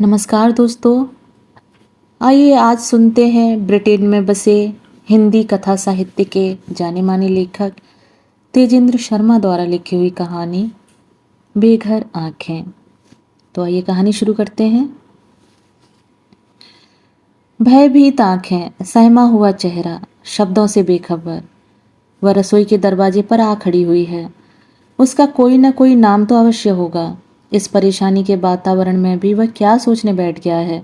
नमस्कार दोस्तों। आइए आज सुनते हैं ब्रिटेन में बसे हिंदी कथा साहित्य के जाने माने लेखक तेजेंद्र शर्मा द्वारा लिखी हुई कहानी बेघर आँखें। तो आइए कहानी शुरू करते हैं। भयभीत आँखें, सहमा हुआ चेहरा, शब्दों से बेखबर। वह रसोई के दरवाजे पर आ खड़ी हुई है। उसका कोई न कोई नाम तो अवश्य होगा। इस परेशानी के वातावरण में भी वह क्या सोचने बैठ गया है।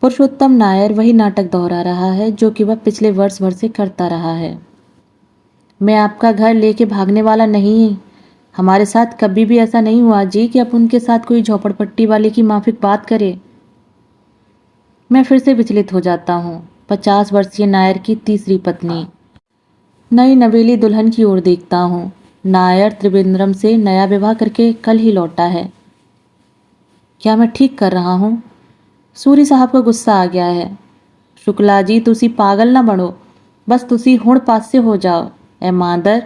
पुरुषोत्तम नायर वही नाटक दोहरा रहा है जो कि वह पिछले वर्ष भर से करता रहा है। मैं आपका घर लेके भागने वाला नहीं। हमारे साथ कभी भी ऐसा नहीं हुआ जी कि अब उनके साथ कोई झोपड़पट्टी वाले की माफिक बात करे। मैं फिर से विचलित हो जाता हूँ। 50 वर्षीय नायर की तीसरी पत्नी। नई नवेली दुल्हन की ओर देखता हूँ। नायर त्रिवेंद्रम से नया विवाह करके कल ही लौटा है। क्या मैं ठीक कर रहा हूँ? सूरी साहब को गुस्सा आ गया है। शुक्ला जी तुसी पागल ना बनो, बस तुसी हुण पासे हो जाओ। ए मादर,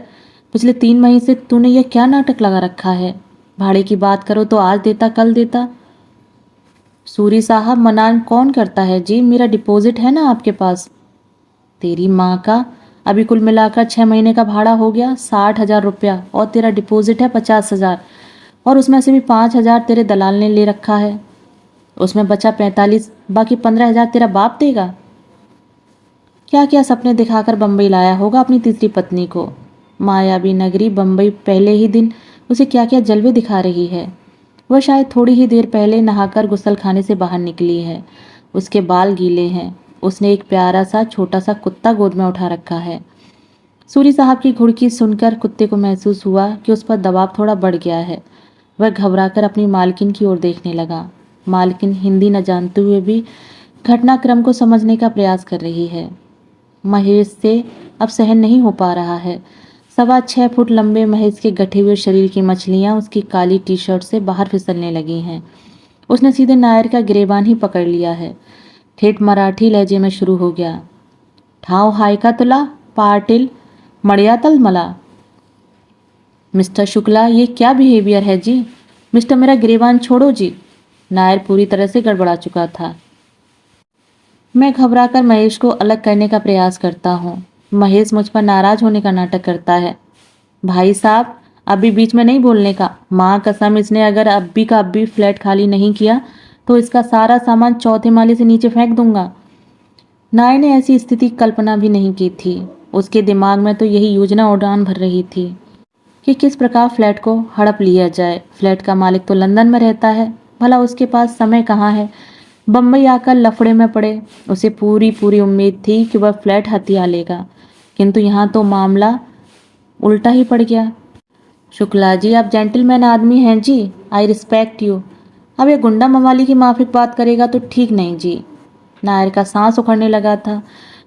पिछले 3 महीने से तूने यह क्या नाटक लगा रखा है? भाड़े की बात करो तो आज देता कल देता। सूरी साहब मनान कौन करता है जी, मेरा डिपॉजिट है ना आपके पास। तेरी माँ का, अभी कुल मिलाकर 6 महीने का भाड़ा हो गया 60,000 रुपया और तेरा डिपॉजिट है 50,000 और उसमें से भी 5,000 तेरे दलाल ने ले रखा है। उसमें बचा 45, बाकी 15,000 तेरा बाप देगा। क्या क्या सपने दिखाकर बम्बई लाया होगा अपनी तीसरी पत्नी को। मायावी नगरी बम्बई पहले ही दिन उसे क्या क्या जलवे दिखा रही है। वह शायद थोड़ी ही देर पहले नहाकर गुसलखाने से बाहर निकली है। उसके बाल गीले हैं। उसने एक प्यारा सा छोटा सा कुत्ता गोद में उठा रखा है। सूरी साहब की घुड़की सुनकर कुत्ते को महसूस हुआ कि उस पर दबाव थोड़ा बढ़ गया है। वह घबराकर अपनी मालकिन की ओर देखने लगा। मालकिन हिंदी न जानते हुए भी घटनाक्रम को समझने का प्रयास कर रही है। महेश से अब सहन नहीं हो पा रहा है। 6.25 फुट लंबे महेश के गठे हुए शरीर की मछलियां उसकी काली टी शर्ट से बाहर फिसलने लगी हैं। उसने सीधे नायर का गिरेबान ही पकड़ लिया है। ठेठ मराठी लहजे में शुरू हो गया। ठाव हाय का तुला पाटिल मड़ियातल मला। मिस्टर शुक्ला, ये क्या बिहेवियर है जी? मिस्टर मेरा गिरेबान छोड़ो जी। नायर पूरी तरह से गड़बड़ा चुका था। मैं घबराकर महेश को अलग करने का प्रयास करता हूँ। महेश मुझ पर नाराज होने का नाटक करता है। भाई साहब, अभी बीच में नहीं बोलने का। माँ कसम, इसने अगर अब भी फ्लैट खाली नहीं किया तो इसका सारा सामान चौथे माले से नीचे फेंक दूंगा। नायर ने ऐसी स्थिति कल्पना भी नहीं की थी। उसके दिमाग में तो यही योजना उड़ान भर रही थी कि किस प्रकार फ्लैट को हड़प लिया जाए। फ्लैट का मालिक तो लंदन में रहता है, भला उसके पास समय कहाँ है बम्बई आकर लफड़े में पड़े। उसे पूरी पूरी उम्मीद थी कि वह फ्लैट हथिया लेगा, किंतु यहाँ तो मामला उल्टा ही पड़ गया। शुक्ला जी, आप जेंटलमैन आदमी हैं जी, आई रिस्पेक्ट यू। अब यह गुंडा मवाली की माफिक बात करेगा तो ठीक नहीं जी। नायर का सांस उखड़ने लगा था।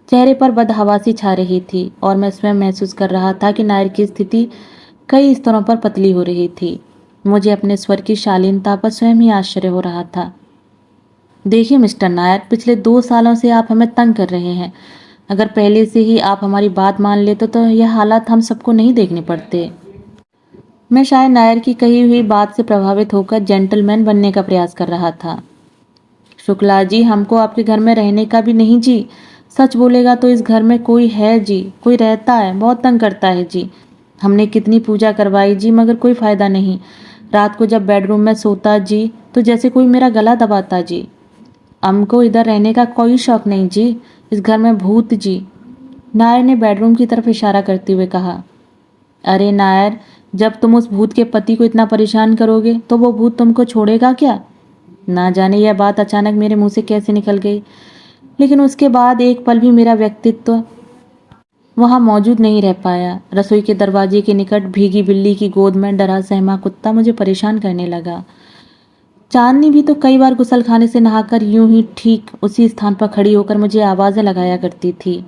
चेहरे पर बदहवासी छा रही थी और मैं स्वयं महसूस कर रहा था कि नायर की स्थिति कई स्तरों पर पतली हो रही थी। मुझे अपने स्वर की शालीनता पर स्वयं ही आश्चर्य हो रहा था। देखिए मिस्टर नायर, पिछले 2 सालों से आप हमें तंग कर रहे हैं। अगर पहले से ही आप हमारी बात मान लेते तो यह हालात हम सबको नहीं देखने पड़ते। मैं शायद नायर की कही हुई बात से प्रभावित होकर जेंटलमैन बनने का प्रयास कर रहा था। शुक्ला जी, हमको आपके घर में रहने का भी नहीं जी। सच बोलेगा तो इस घर में कोई है जी, कोई रहता है, बहुत तंग करता है जी। हमने कितनी पूजा करवाई जी, मगर कोई फायदा नहीं। रात को जब बेडरूम में सोता जी तो जैसे कोई मेरा गला दबाता जी। हमको इधर रहने का कोई शौक नहीं जी, इस घर में भूत जी। नायर ने बेडरूम की तरफ इशारा करते हुए कहा। अरे नायर, जब तुम उस भूत के पति को इतना परेशान करोगे तो वो भूत तुमको छोड़ेगा क्या? ना जाने यह बात अचानक मेरे मुंह से कैसे निकल गई, लेकिन उसके बाद एक पल भी मेरा व्यक्तित्व वहां मौजूद नहीं रह पाया। रसोई के दरवाजे के निकट भीगी बिल्ली की गोद में डरा सहमा कुत्ता मुझे परेशान करने लगा। चांदनी भी तो कई बार गुसलखाने से नहाकर यूं ही ठीक उसी स्थान पर खड़ी होकर मुझे आवाजें लगाया करती थी।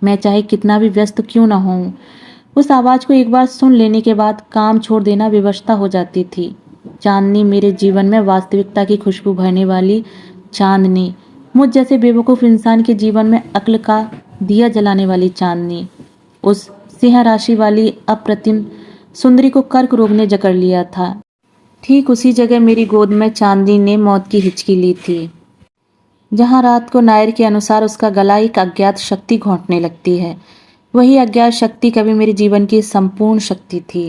मैं चाहे कितना भी व्यस्त क्यों न हूं, उस आवाज को एक बार सुन लेने के बाद काम छोड़ देना विवशता हो जाती थी। चांदनी मेरे जीवन में वास्तविकता की खुशबू भरने वाली चांदनी, मुझ जैसे बेवकूफ इंसान के जीवन में अक्ल का दिया जलाने वाली चांदनी। उस सिंह राशि वाली अप्रतिम सुंदरी को कर्क रोग ने जकड़ लिया था। ठीक उसी जगह मेरी गोद में चांदनी ने मौत की हिचकी ली थी, जहां रात को नायर के अनुसार उसका गला एक अज्ञात शक्ति घोंटने लगती है। वही अज्ञात शक्ति कभी मेरे जीवन की संपूर्ण शक्ति थी।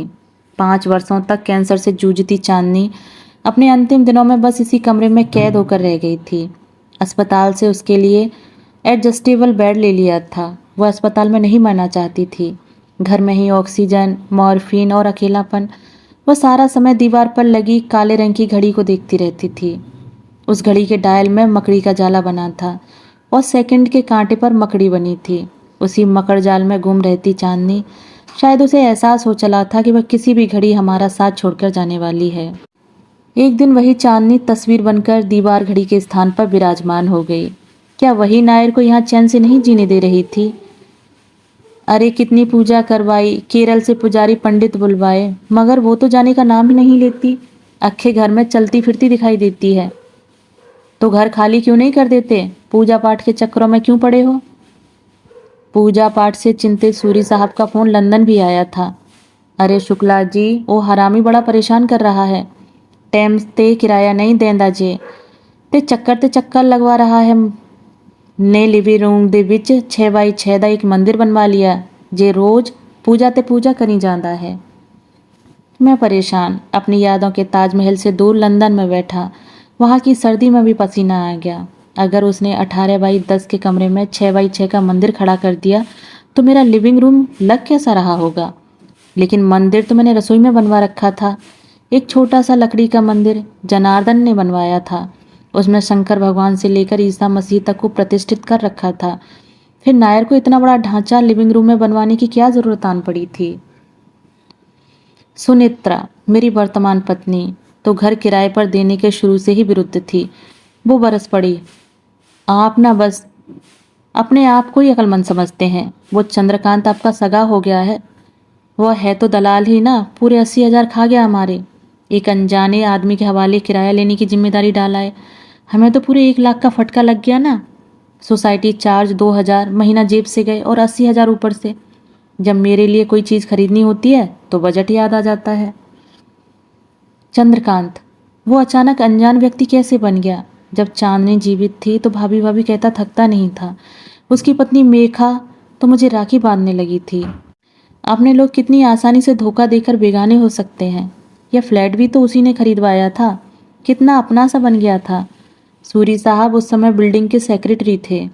5 वर्षों तक कैंसर से जूझती चांदनी अपने अंतिम दिनों में बस इसी कमरे में कैद होकर रह गई थी। अस्पताल से उसके लिए एडजस्टेबल बेड ले लिया था। वह अस्पताल में नहीं मरना चाहती थी। घर में ही ऑक्सीजन, मॉर्फिन और अकेलापन। वह सारा समय दीवार पर लगी काले रंग की घड़ी को देखती रहती थी। उस घड़ी के डायल में मकड़ी का जाला बना था और सेकंड के कांटे पर मकड़ी बनी थी। उसी मकड़ जाल में गुम रहती चांदनी, शायद उसे एहसास हो चला था कि वह किसी भी घड़ी हमारा साथ छोड़कर जाने वाली है। एक दिन वही चांदनी तस्वीर बनकर दीवार घड़ी के स्थान पर विराजमान हो गई। क्या वही नायर को यहाँ चैन से नहीं जीने दे रही थी? अरे कितनी पूजा करवाई, केरल से पुजारी पंडित बुलवाए, मगर वो तो जाने का नाम ही नहीं लेती। अक्खे घर में चलती फिरती दिखाई देती है। तो घर खाली क्यों नहीं कर देते? पूजा पाठ के चक्करों में क्यों पड़े हो? पूजा पाठ से चिंतित सूरी साहब का फोन लंदन भी आया था। अरे शुक्ला जी, वो हरामी बड़ा परेशान कर रहा है। टैम ते किराया नहीं देंदा जे, ते चक्कर लगवा रहा है। ने लिविंग रूम दे विच 6x6 ਦਾ एक मंदिर बनवा लिया, जे रोज पूजा ते पूजा करी जाता है। मैं परेशान अपनी यादों के ताजमहल से दूर लंदन में बैठा, वहाँ की सर्दी में भी पसीना आ गया। अगर उसने 18x10 के कमरे में 6x6 का मंदिर खड़ा कर दिया तो मेरा लिविंग रूम लग कैसा रहा होगा। लेकिन मंदिर तो मैंने रसोई में बनवा रखा था। एक छोटा सा लकड़ी का मंदिर जनार्दन ने बनवाया था। उसमें शंकर भगवान से लेकर ईसा मसीह तक को प्रतिष्ठित कर रखा था। फिर नायर को इतना बड़ा ढांचा लिविंग रूम में बनवाने की क्या जरूरत आन पड़ी थी? सुनेत्रा, मेरी वर्तमान पत्नी, तो घर किराए पर देने के शुरू से ही विरुद्ध थी। वो बरस पड़ी। आप ना बस अपने आप को ही अक्लमंद समझते हैं। वो चंद्रकांत आपका सगा हो गया है। वह है तो दलाल ही ना, पूरे 80,000 खा गया हमारे। एक अनजाने आदमी के हवाले किराया लेने की जिम्मेदारी डाला है। हमें तो पूरे 1 लाख का फटका लग गया ना। सोसाइटी चार्ज 2,000 महीना जेब से गए और 80,000 ऊपर से। जब मेरे लिए कोई चीज़ खरीदनी होती है तो बजट याद आ जाता है। चंद्रकांत, वो अचानक अनजान व्यक्ति कैसे बन गया? जब चांदनी जीवित थी तो भाभी भाभी कहता थकता नहीं था। उसकी पत्नी मेघा तो मुझे राखी बांधने लगी थी। अपने लोग कितनी आसानी से धोखा देकर बेगाने हो सकते हैं। यह फ्लैट भी तो उसी ने खरीदवाया था। कितना अपना सा बन गया था। सूरी साहब उस समय बिल्डिंग के सेक्रेटरी थे।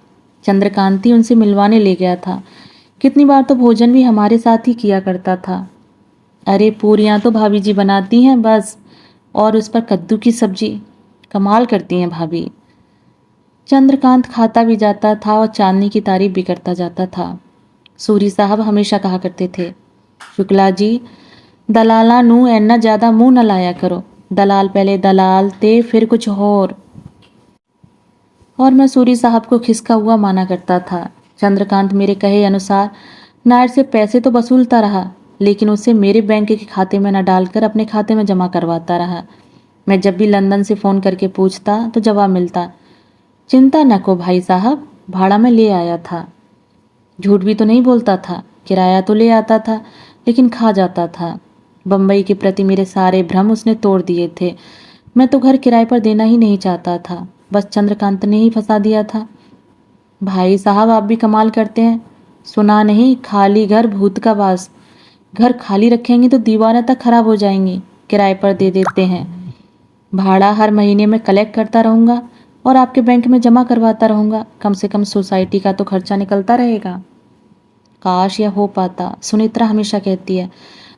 चंद्रकांति उनसे मिलवाने ले गया था। कितनी बार तो भोजन भी हमारे साथ ही किया करता था। अरे पूरियां तो भाभी जी बनाती हैं बस, और उस पर कद्दू की सब्जी कमाल करती हैं भाभी। चंद्रकांत खाता भी जाता था और चांदनी की तारीफ भी करता जाता था। सूरी साहब हमेशा कहा करते थे, शुक्ला जी, दलाला नू ऐना ज्यादा मुंह न लाया करो। दलाल पहले दलाल ते फिर कुछ और मैं सूरी साहब को खिसका हुआ माना करता था। चंद्रकांत मेरे कहे अनुसार नायर से पैसे तो वसूलता रहा, लेकिन उसे मेरे बैंक के खाते में न डालकर अपने खाते में जमा करवाता रहा। मैं जब भी लंदन से फ़ोन करके पूछता तो जवाब मिलता, चिंता न को भाई साहब, भाड़ा में ले आया था। झूठ भी तो नहीं बोलता था। किराया तो ले आता था, लेकिन खा जाता था। बम्बई के प्रति मेरे सारे भ्रम उसने तोड़ दिए थे। मैं तो घर किराए पर देना ही नहीं चाहता था। बस चंद्रकांत ने ही फंसा दिया था। भाई साहब, आप भी कमाल करते हैं। सुना नहीं, खाली घर भूत का वास। घर खाली रखेंगे तो दीवारें तक खराब हो जाएंगी। किराए पर दे देते हैं। भाड़ा हर महीने में कलेक्ट करता रहूँगा और आपके बैंक में जमा करवाता रहूँगा। कम से कम सोसाइटी का तो खर्चा निकलता रहेगा। काश यह हो पाता। सुनेत्रा हमेशा कहती है,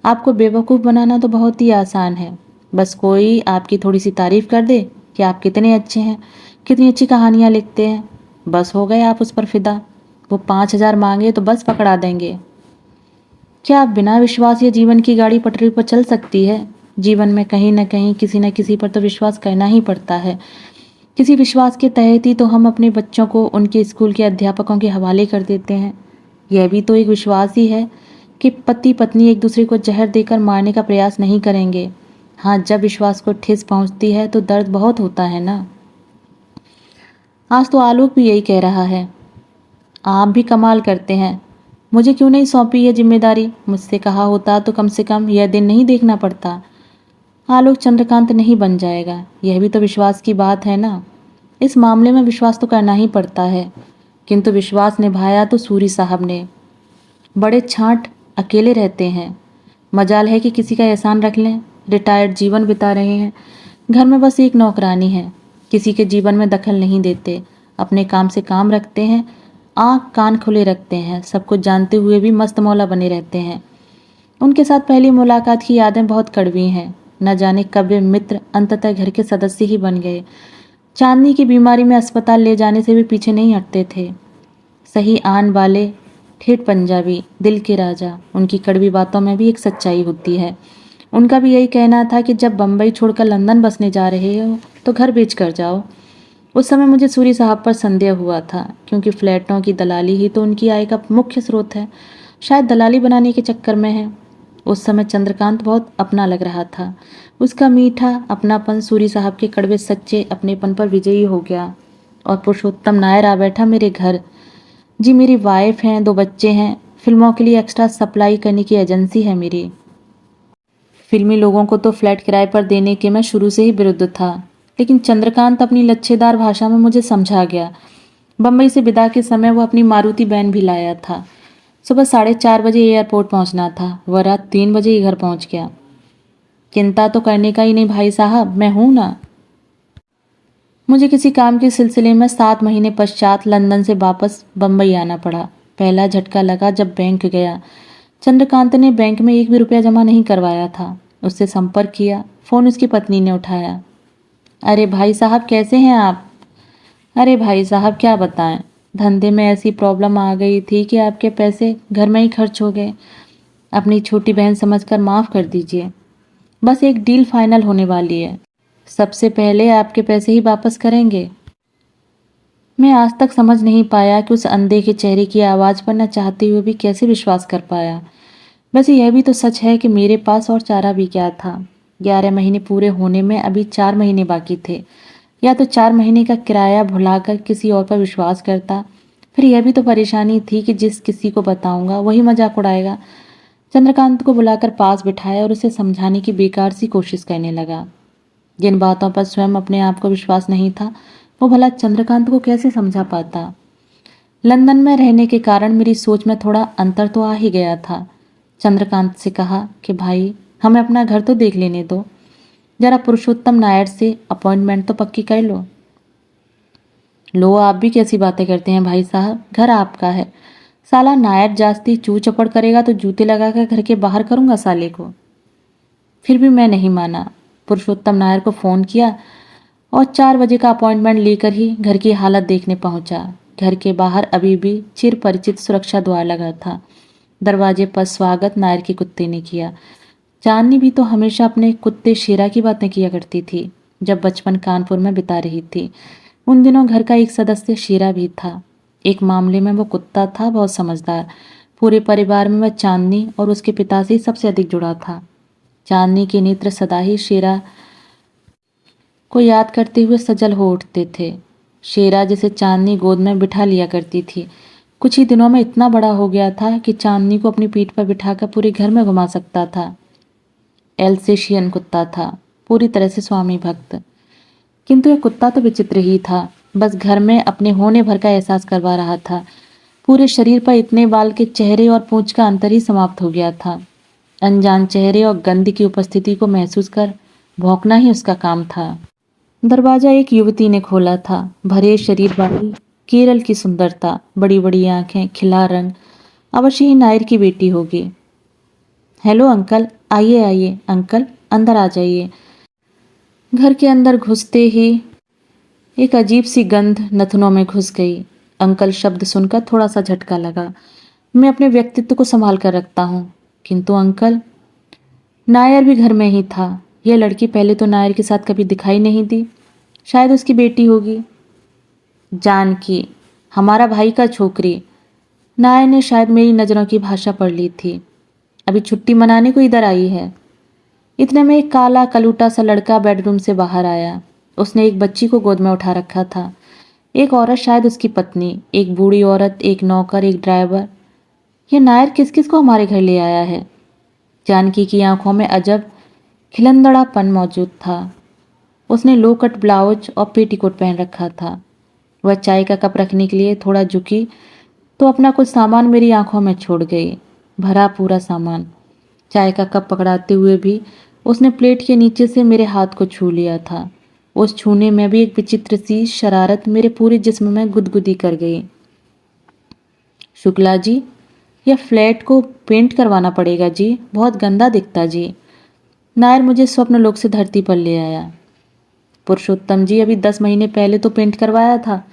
आपको बेवकूफ़ बनाना तो बहुत ही आसान है। बस कोई आपकी थोड़ी सी तारीफ कर दे कि आप कितने अच्छे हैं, कितनी अच्छी कहानियाँ लिखते हैं, बस हो गए आप उस पर फिदा। वो 5,000 मांगे तो बस पकड़ा देंगे। क्या आप बिना विश्वास या जीवन की गाड़ी पटरी पर चल सकती है? जीवन में कहीं न कहीं किसी न किसी पर तो विश्वास करना ही पड़ता है। किसी विश्वास के तहत ही तो हम अपने बच्चों को उनके स्कूल के अध्यापकों के हवाले कर देते हैं। यह भी तो एक विश्वास ही है कि पति पत्नी एक दूसरे को जहर देकर मारने का प्रयास नहीं करेंगे। हाँ, जब विश्वास को ठेस पहुंचती है तो दर्द बहुत होता है ना। आज तो आलोक भी यही कह रहा है। आप भी कमाल करते हैं। मुझे क्यों नहीं सौंपी यह जिम्मेदारी? मुझसे कहा होता तो कम से कम यह दिन नहीं देखना पड़ता। आलोक चंद्रकांत नहीं बन जाएगा, यह भी तो विश्वास की बात है ना। इस मामले में विश्वास तो करना ही पड़ता है, किंतु विश्वास निभाया तो सूरी साहब ने। बड़े छांट अकेले रहते हैं, मजाल है कि किसी का एहसान रख लें। रिटायर्ड जीवन बिता रहे हैं, घर में बस एक नौकरानी है, किसी के जीवन में दखल नहीं देते, अपने काम से काम रखते हैं, आँख कान खुले रखते हैं, सब कुछ जानते हुए भी मस्त मौला बने रहते हैं। उनके साथ पहली मुलाकात की यादें बहुत कड़वी हैं। न जाने कब वे मित्र अंततः घर के सदस्य ही बन गए। चांदनी की बीमारी में अस्पताल ले जाने से भी पीछे नहीं हटते थे। सही आन वाले, ठेठ पंजाबी, दिल के राजा, उनकी कड़वी बातों में भी एक सच्चाई होती है। उनका भी यही कहना था कि जब बम्बई छोड़कर लंदन बसने जा रहे हो तो घर बेच कर जाओ। उस समय मुझे सूरी साहब पर संदेह हुआ था, क्योंकि फ्लैटों की दलाली ही तो उनकी आय का मुख्य स्रोत है। शायद दलाली बनाने के चक्कर में है। उस समय चंद्रकांत बहुत अपना लग रहा था। उसका मीठा अपनापन सूरी साहब के कड़वे सच्चे अपनेपन पर विजयी हो गया। और पुरुषोत्तम नायर आ बैठा मेरे घर। जी मेरी वाइफ हैं, 2 बच्चे हैं, फिल्मों के लिए एक्स्ट्रा सप्लाई करने की एजेंसी है मेरी। फिल्मी लोगों को तो फ्लैट किराए पर देने के मैं शुरू से ही विरुद्ध था, लेकिन चंद्रकांत अपनी लच्छेदार भाषा में मुझे समझा गया। बम्बई से विदा के समय वो अपनी मारुति वैन भी लाया था। सुबह 4:30 बजे एयरपोर्ट पहुंचना था, वह रात 3 बजे ही घर पहुंच गया। चिंता तो करने का ही नहीं भाई साहब, मैं हूं ना। मुझे किसी काम के सिलसिले में 7 महीने पश्चात लंदन से वापस बम्बई आना पड़ा। पहला झटका लगा जब बैंक गया। चंद्रकांत ने बैंक में एक भी रुपया जमा नहीं करवाया था। उससे संपर्क किया, फोन उसकी पत्नी ने उठाया। अरे भाई साहब कैसे हैं आप? अरे भाई साहब क्या बताएं, धंधे में ऐसी प्रॉब्लम आ गई थी कि आपके पैसे घर में ही खर्च हो गए। अपनी छोटी बहन समझकर माफ़ कर दीजिए। बस एक डील फाइनल होने वाली है, सबसे पहले आपके पैसे ही वापस करेंगे। मैं आज तक समझ नहीं पाया कि उस अंधे के चेहरे की आवाज़ पर न चाहते हुए भी कैसे विश्वास कर पाया। वैसे यह भी तो सच है कि मेरे पास और चारा भी क्या था। 11 महीने पूरे होने में अभी 4 महीने बाकी थे। या तो 4 महीने का किराया भुलाकर किसी और पर विश्वास करता, फिर यह भी तो परेशानी थी कि जिस किसी को बताऊंगा वही मजाक उड़ाएगा। चंद्रकांत को बुलाकर पास बिठाया और उसे समझाने की बेकार सी कोशिश करने लगा। जिन बातों पर स्वयं अपने आप को विश्वास नहीं था, वो भला चंद्रकांत को कैसे समझा पाता। लंदन में रहने के कारण मेरी सोच में थोड़ा अंतर तो आ ही गया था। चंद्रकांत से कहा कि भाई हमें अपना घर तो देख लेने दो, जरा पुरुषोत्तम नायर से अपॉइंटमेंट तो पक्की कर लो। लो आप भी कैसी बातें करते हैं भाई साहब, घर आपका है। साला नायर जास्ती चू चपड़ करेगा तो जूते लगाकर घर के बाहर करूंगा साले को। फिर भी मैं नहीं माना। पुरुषोत्तम नायर को फ़ोन किया और 4 बजे का अपॉइंटमेंट लेकर ही घर की हालत देखने पहुंचा। घर के बाहर अभी भी चिर परिचित सुरक्षा द्वार लगा था। दरवाजे पर स्वागत नायर के कुत्ते ने किया। चांदनी भी तो हमेशा अपने कुत्ते शेरा की बातें किया करती थी जब बचपन कानपुर में बिता रही थी। उन दिनों घर का एक सदस्य शेरा भी था। एक मामले में वो कुत्ता था बहुत समझदार। पूरे परिवार में वह चांदनी और उसके पिता से सबसे अधिक जुड़ा था। चांदनी के नेत्र सदा ही शेरा को याद करते हुए सजल हो उठते थे। शेरा जिसे चांदनी गोद में बिठा लिया करती थी, कुछ ही दिनों में इतना बड़ा हो गया था कि चांदनी को अपनी पीठ पर बिठाकर पूरे घर में घुमा सकता था। एल्सेशियन कुत्ता था, पूरी तरह से स्वामी भक्त। किंतु यह कुत्ता तो विचित्र ही था, बस घर में अपने होने भर का एहसास करवा रहा था। पूरे शरीर पर इतने बाल के चेहरे और पूंछ का अंतर ही समाप्त हो गया था। अनजान चेहरे और गंध की उपस्थिति को महसूस कर भौंकना ही उसका काम था। दरवाजा एक युवती ने खोला था। भरे शरीर वाली, केरल की सुंदरता, बड़ी बड़ी आंखें, खिला रंग, अवश्य ही नायर की बेटी होगी। हेलो अंकल, आइए आइए अंकल, अंदर आ जाइए। घर के अंदर घुसते ही एक अजीब सी गंध नथनों में घुस गई। अंकल शब्द सुनकर थोड़ा सा झटका लगा। मैं अपने व्यक्तित्व को संभाल कर रखता हूँ, किंतु अंकल। नायर भी घर में ही था। यह लड़की पहले तो नायर के साथ कभी दिखाई नहीं दी, शायद उसकी बेटी होगी। जानकी, हमारा भाई का छोकरी। नायर ने शायद मेरी नज़रों की भाषा पढ़ ली थी। अभी छुट्टी मनाने को इधर आई है। इतने में एक काला कलूटा सा लड़का बेडरूम से बाहर आया। उसने एक बच्ची को गोद में उठा रखा था। एक औरत, शायद उसकी पत्नी, एक बूढ़ी औरत, एक नौकर, एक ड्राइवर। ये नायर किस किस को हमारे घर ले आया है? जानकी की आंखों में अजब खिलंदड़ापन मौजूद था। उसने लो कट ब्लाउज और पेटीकोट पहन रखा था। वह चाय का कप रखने के लिए थोड़ा झुकी तो अपना कुछ सामान मेरी आंखों में छोड़ गई, भरा पूरा सामान। चाय का कप पकड़ाते हुए भी उसने प्लेट के नीचे से मेरे हाथ को छू लिया था। उस छूने में भी एक विचित्र सी शरारत मेरे पूरे जिस्म में गुदगुदी कर गई। शुक्ला जी, यह फ्लैट को पेंट करवाना पड़ेगा जी, बहुत गंदा दिखता जी। नायर मुझे स्वप्नलोक से धरती पर ले आया। पुरुषोत्तम जी, अभी 10 महीने पहले तो पेंट करवाया था।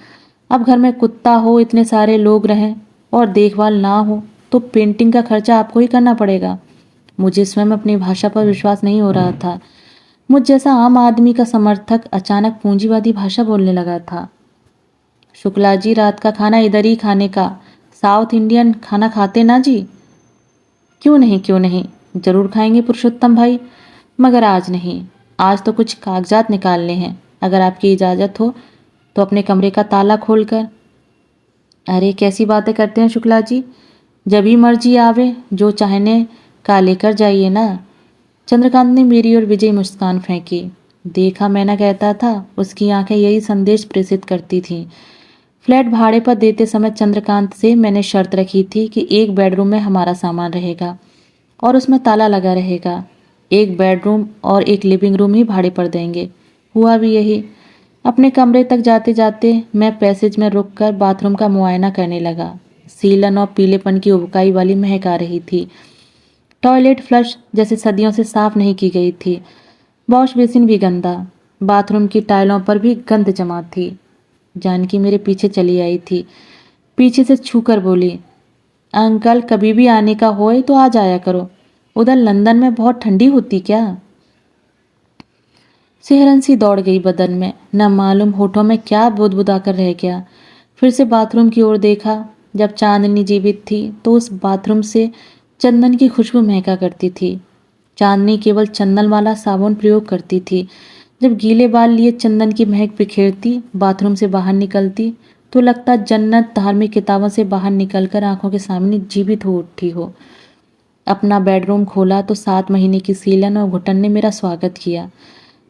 अब घर में कुत्ता हो, इतने सारे लोग रहें और देखभाल ना हो तो पेंटिंग का खर्चा आपको ही करना पड़ेगा। मुझे स्वयं अपनी भाषा पर विश्वास नहीं हो रहा था। मुझ जैसा आम आदमी का समर्थक अचानक पूंजीवादी भाषा बोलने लगा था। शुक्ला जी, रात का खाना इधर ही खाने का, साउथ इंडियन खाना खाते ना जी? क्यों नहीं, क्यों नहीं, जरूर खाएंगे पुरुषोत्तम भाई, मगर आज नहीं। आज तो कुछ कागजात निकालने हैं। अगर आपकी इजाज़त हो तो अपने कमरे का ताला खोलकर। अरे कैसी बातें करते हैं शुक्ला जी, जब ही मर्जी आवे, जो चाहने का लेकर जाइए ना। चंद्रकांत ने मेरी ओर विजयी मुस्कान फेंकी। देखा, मैं ना कहता था, उसकी आंखें यही संदेश प्रेषित करती थीं। फ्लैट भाड़े पर देते समय चंद्रकांत से मैंने शर्त रखी थी कि एक बेडरूम में हमारा सामान रहेगा और उसमें ताला लगा रहेगा। एक बेडरूम और एक लिविंग रूम ही भाड़े पर देंगे। हुआ भी यही। अपने कमरे तक जाते जाते मैं पैसेज में रुककर बाथरूम का मुआयना करने लगा। सीलन और पीलेपन की उबकाई वाली महक आ रही थी। टॉयलेट फ्लश जैसे सदियों से साफ नहीं की गई थी। वॉश बेसिन भी गंदा। बाथरूम की टाइलों पर भी गंध जमा थी। जानकी मेरे पीछे चली आई थी। पीछे से छूकर बोली, अंकल, कभी भी आने का होए तो आ जाया करो। उधर लंदन में बहुत ठंडी होती क्या? सिहरन सी दौड़ गई बदन में, न मालूम होठों में क्या बुदबुदा कर रह गया। फिर से बाथरूम की ओर देखा। जब चांदनी जीवित थी तो उस बाथरूम से चंदन की खुशबू महका करती थी। चांदनी केवल चंदन वाला साबुन प्रयोग करती थी। जब गीले बाल लिए चंदन की महक बिखेरती बाथरूम से बाहर निकलती तो लगता जन्नत धार्मिक किताबों से बाहर निकलकर आंखों के सामने जीवित हो उठी हो। अपना बेडरूम खोला तो 7 महीने की सीलन और घुटन ने मेरा स्वागत किया।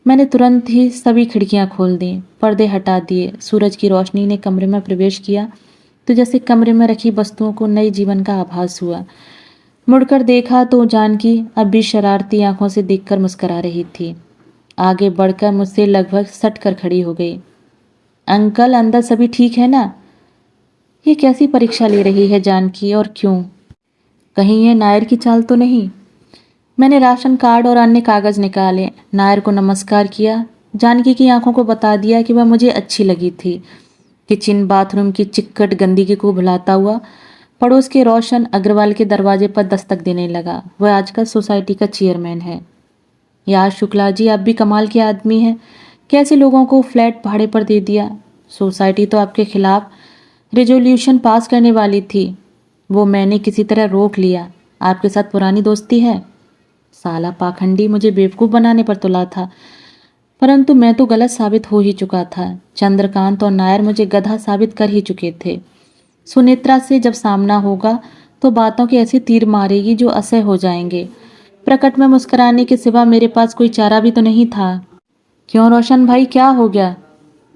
मैंने तुरंत ही सभी खिड़कियां खोल दी, पर्दे हटा दिए। सूरज की रोशनी ने कमरे में प्रवेश किया तो जैसे कमरे में रखी वस्तुओं को नए जीवन का आभास हुआ। मुड़कर देखा तो जानकी अब भी शरारती आंखों से देखकर मुस्कुरा रही थी। आगे बढ़कर मुझसे लगभग सट कर खड़ी हो गई। अंकल, अंदर सभी ठीक है ना? ये कैसी परीक्षा ले रही है जानकी, और क्यों? कहीं ये नायर की चाल तो नहीं? मैंने राशन कार्ड और अन्य कागज निकाले, नायर को नमस्कार किया। जानकी की आंखों को बता दिया कि वह मुझे अच्छी लगी थी। किचन बाथरूम की चिक्कट गंदगी को भुलाता हुआ पड़ोस के रोशन अग्रवाल के दरवाजे पर दस्तक देने लगा। वह आजकल सोसाइटी का चेयरमैन है। यार शुक्ला जी, आप भी कमाल के आदमी हैं। कैसे लोगों को फ्लैट भाड़े पर दे दिया? सोसाइटी तो आपके खिलाफ रेजोल्यूशन पास करने वाली थी, वो मैंने किसी तरह रोक लिया। आपके साथ पुरानी दोस्ती है? साला पाखंडी मुझे बेवकूफ़ बनाने पर तुला था, परंतु मैं तो गलत साबित हो ही चुका था। चंद्रकांत और नायर मुझे गधा साबित कर ही चुके थे। सुनेत्रा से जब सामना होगा तो बातों के ऐसे तीर मारेगी जो असह्य हो जाएंगे। प्रकट में मुस्कुराने के सिवा मेरे पास कोई चारा भी तो नहीं था। क्यों रोशन भाई, क्या हो गया?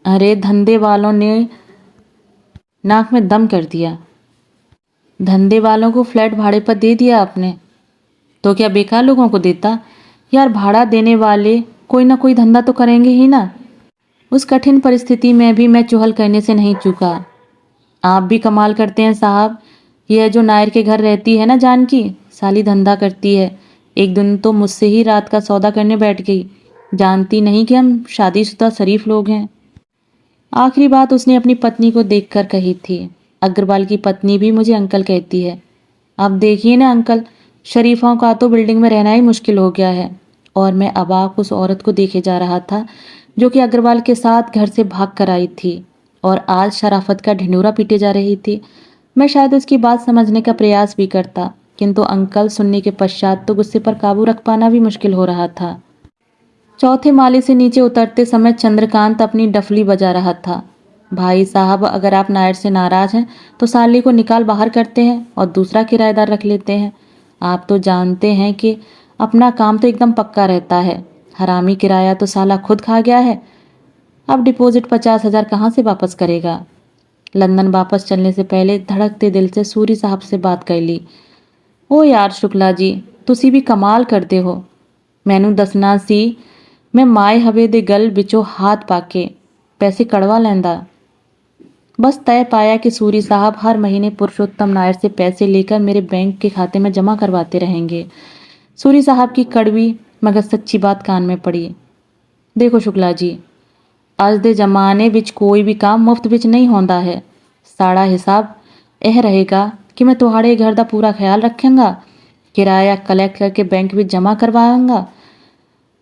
अरे धंधे वालों ने नाक में दम कर दिया। धंधे वालों को फ्लैट भाड़े पर दे दिया आपने? तो क्या बेकार लोगों को देता? यार, भाड़ा देने वाले कोई ना कोई धंधा तो करेंगे ही ना। उस कठिन परिस्थिति में भी मैं चुहल करने से नहीं चूका। आप भी कमाल करते हैं साहब। यह जो नायर के घर रहती है ना जानकी, साली धंधा करती है। एक दिन तो मुझसे ही रात का सौदा करने बैठ गई। जानती नहीं कि हम शादीशुदा शरीफ लोग हैं। आखिरी बात उसने अपनी पत्नी को देखकर कही थी। अग्रवाल की पत्नी भी मुझे अंकल कहती है। अब देखिए ना अंकल, शरीफों का तो बिल्डिंग में रहना ही मुश्किल हो गया है। और मैं अबाक उस औरत को देखे जा रहा था जो कि अग्रवाल के साथ घर से भाग कर आई थी और आज शराफत का ढिंढोरा पीटे जा रही थी। मैं शायद उसकी बात समझने का प्रयास भी करता, किंतु अंकल सुनने के पश्चात तो गुस्से पर काबू रख पाना भी मुश्किल हो रहा था। चौथे माले से नीचे उतरते समय चंद्रकांत अपनी डफली बजा रहा था। भाई साहब, अगर आप नायर से नाराज हैं तो साली को निकाल बाहर करते हैं और दूसरा किराएदार रख लेते हैं। आप तो जानते हैं कि अपना काम तो एकदम पक्का रहता है। हरामी किराया तो साला खुद खा गया है। अब डिपॉजिट 50,000 कहाँ से वापस करेगा। लंदन वापस चलने से पहले धड़कते दिल से सूरी साहब से बात कर ली। ओ यार शुक्ला जी, तुसी भी कमाल करते हो। मैनू दसना सी, मैं माए हवे दे गल विचों हाथ पाके पैसे कड़वा लैंदा। बस तय पाया कि सूरी साहब हर महीने पुरुषोत्तम नायर से पैसे लेकर मेरे बैंक के खाते में जमा करवाते रहेंगे। सूरी साहब की कड़वी मगर सच्ची बात कान में पड़ी। देखो शुक्ला जी, अज दे जमाने विच कोई भी काम मुफ्त विच नहीं होंदा है। साड़ा हिसाब यह रहेगा कि मैं तुहाड़े घर दा पूरा ख्याल रखेंगा, किराया कलैक्ट करके बैंक विच जमा करवाऊंगा,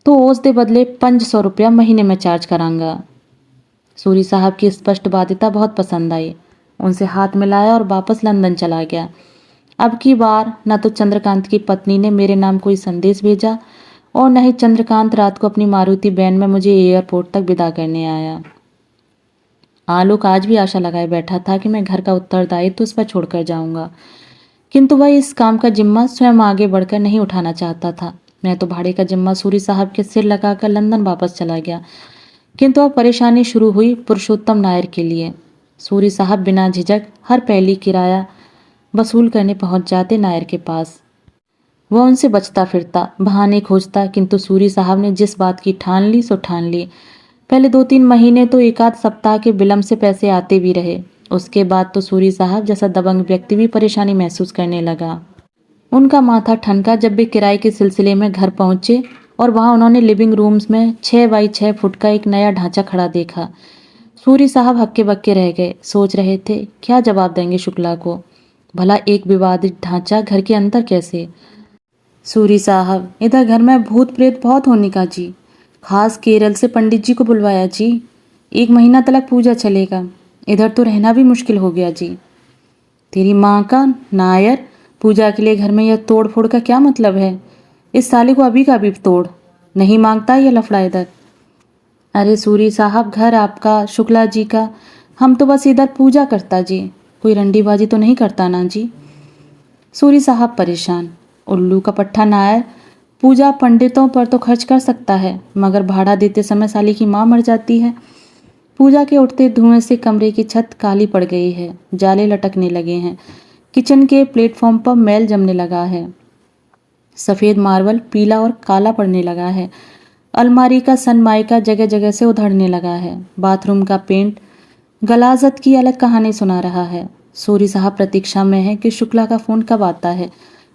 तो उस दे बदले 500 रुपया महीने में चार्ज करांगा। सूरी साहब की स्पष्ट बाध्यता बहुत पसंद आई। उनसे हाथ मिलाया और वापस लंदन चला गया। अब की बार न तो चंद्रकांत की पत्नी ने मेरे नाम कोई संदेश भेजा और न ही चंद्रकांत रात को अपनी मारुति वैन में मुझे एयरपोर्ट तक विदा करने आया। आलोक आज भी आशा लगाए बैठा था कि मैं घर का उत्तरदायित्व उस पर छोड़कर जाऊंगा, किंतु वह इस काम का जिम्मा स्वयं आगे बढ़कर नहीं उठाना चाहता था। मैं तो भाड़े का जिम्मा सूरी साहब के सिर लगाकर लंदन वापस चला गया, किंतु अब परेशानी शुरू हुई पुरुषोत्तम नायर के लिए। सूरी साहब बिना झिझक हर पहली किराया वसूल करने पहुंच जाते नायर के पास। वह उनसे बचता फिरता, बहाने खोजता, किंतु सूरी साहब ने जिस बात की ठान ली सो ठान ली। पहले 2-3 महीने तो एकाध सप्ताह के विलम्ब से पैसे आते भी रहे। उसके बाद तो सूरी साहब जैसा दबंग व्यक्ति भी परेशानी महसूस करने लगा। उनका माथा ठनका जब वे किराए के सिलसिले में घर पहुंचे और वहां उन्होंने लिविंग रूम्स में 6 बाई 6 फुट का एक नया ढांचा खड़ा देखा। सूरी साहब हक्के बक्के रह गए, सोच रहे थे क्या जवाब देंगे शुक्ला को। भला एक विवादित ढांचा घर के अंदर कैसे। सूरी साहब, इधर घर में भूत प्रेत बहुत होने का जी। खास केरल से पंडित जी को बुलवाया जी। 1 महीना तक पूजा चलेगा। इधर तो रहना भी मुश्किल हो गया जी। तेरी माँ का नायर, पूजा के लिए घर में यह तोड़ फोड़ का क्या मतलब है। इस साले को अभी का अभी तोड़, नहीं मांगता यह लफड़ा इधर। अरे सूरी साहब, घर आपका, शुक्ला जी का, हम तो बस इधर पूजा करता जी, कोई रंडीबाजी तो नहीं करता ना जी। सूरी साहब परेशान। उल्लू का पट्ठा नायर पूजा पंडितों पर तो खर्च कर सकता है, मगर भाड़ा देते समय साली की माँ मर जाती है। पूजा के उठते धुएं से कमरे की छत काली पड़ गई है, जाले लटकने लगे हैं, किचन के प्लेटफॉर्म पर मैल जमने लगा है, सफ़ेद मार्बल पीला और काला पड़ने लगा है, अलमारी का सनमाइका जगह जगह से उधड़ने लगा है, बाथरूम का पेंट गलाजत की अलग कहानी सुना रहा है। सूरी साहब प्रतीक्षा में है कि शुक्ला का फ़ोन कब आता है।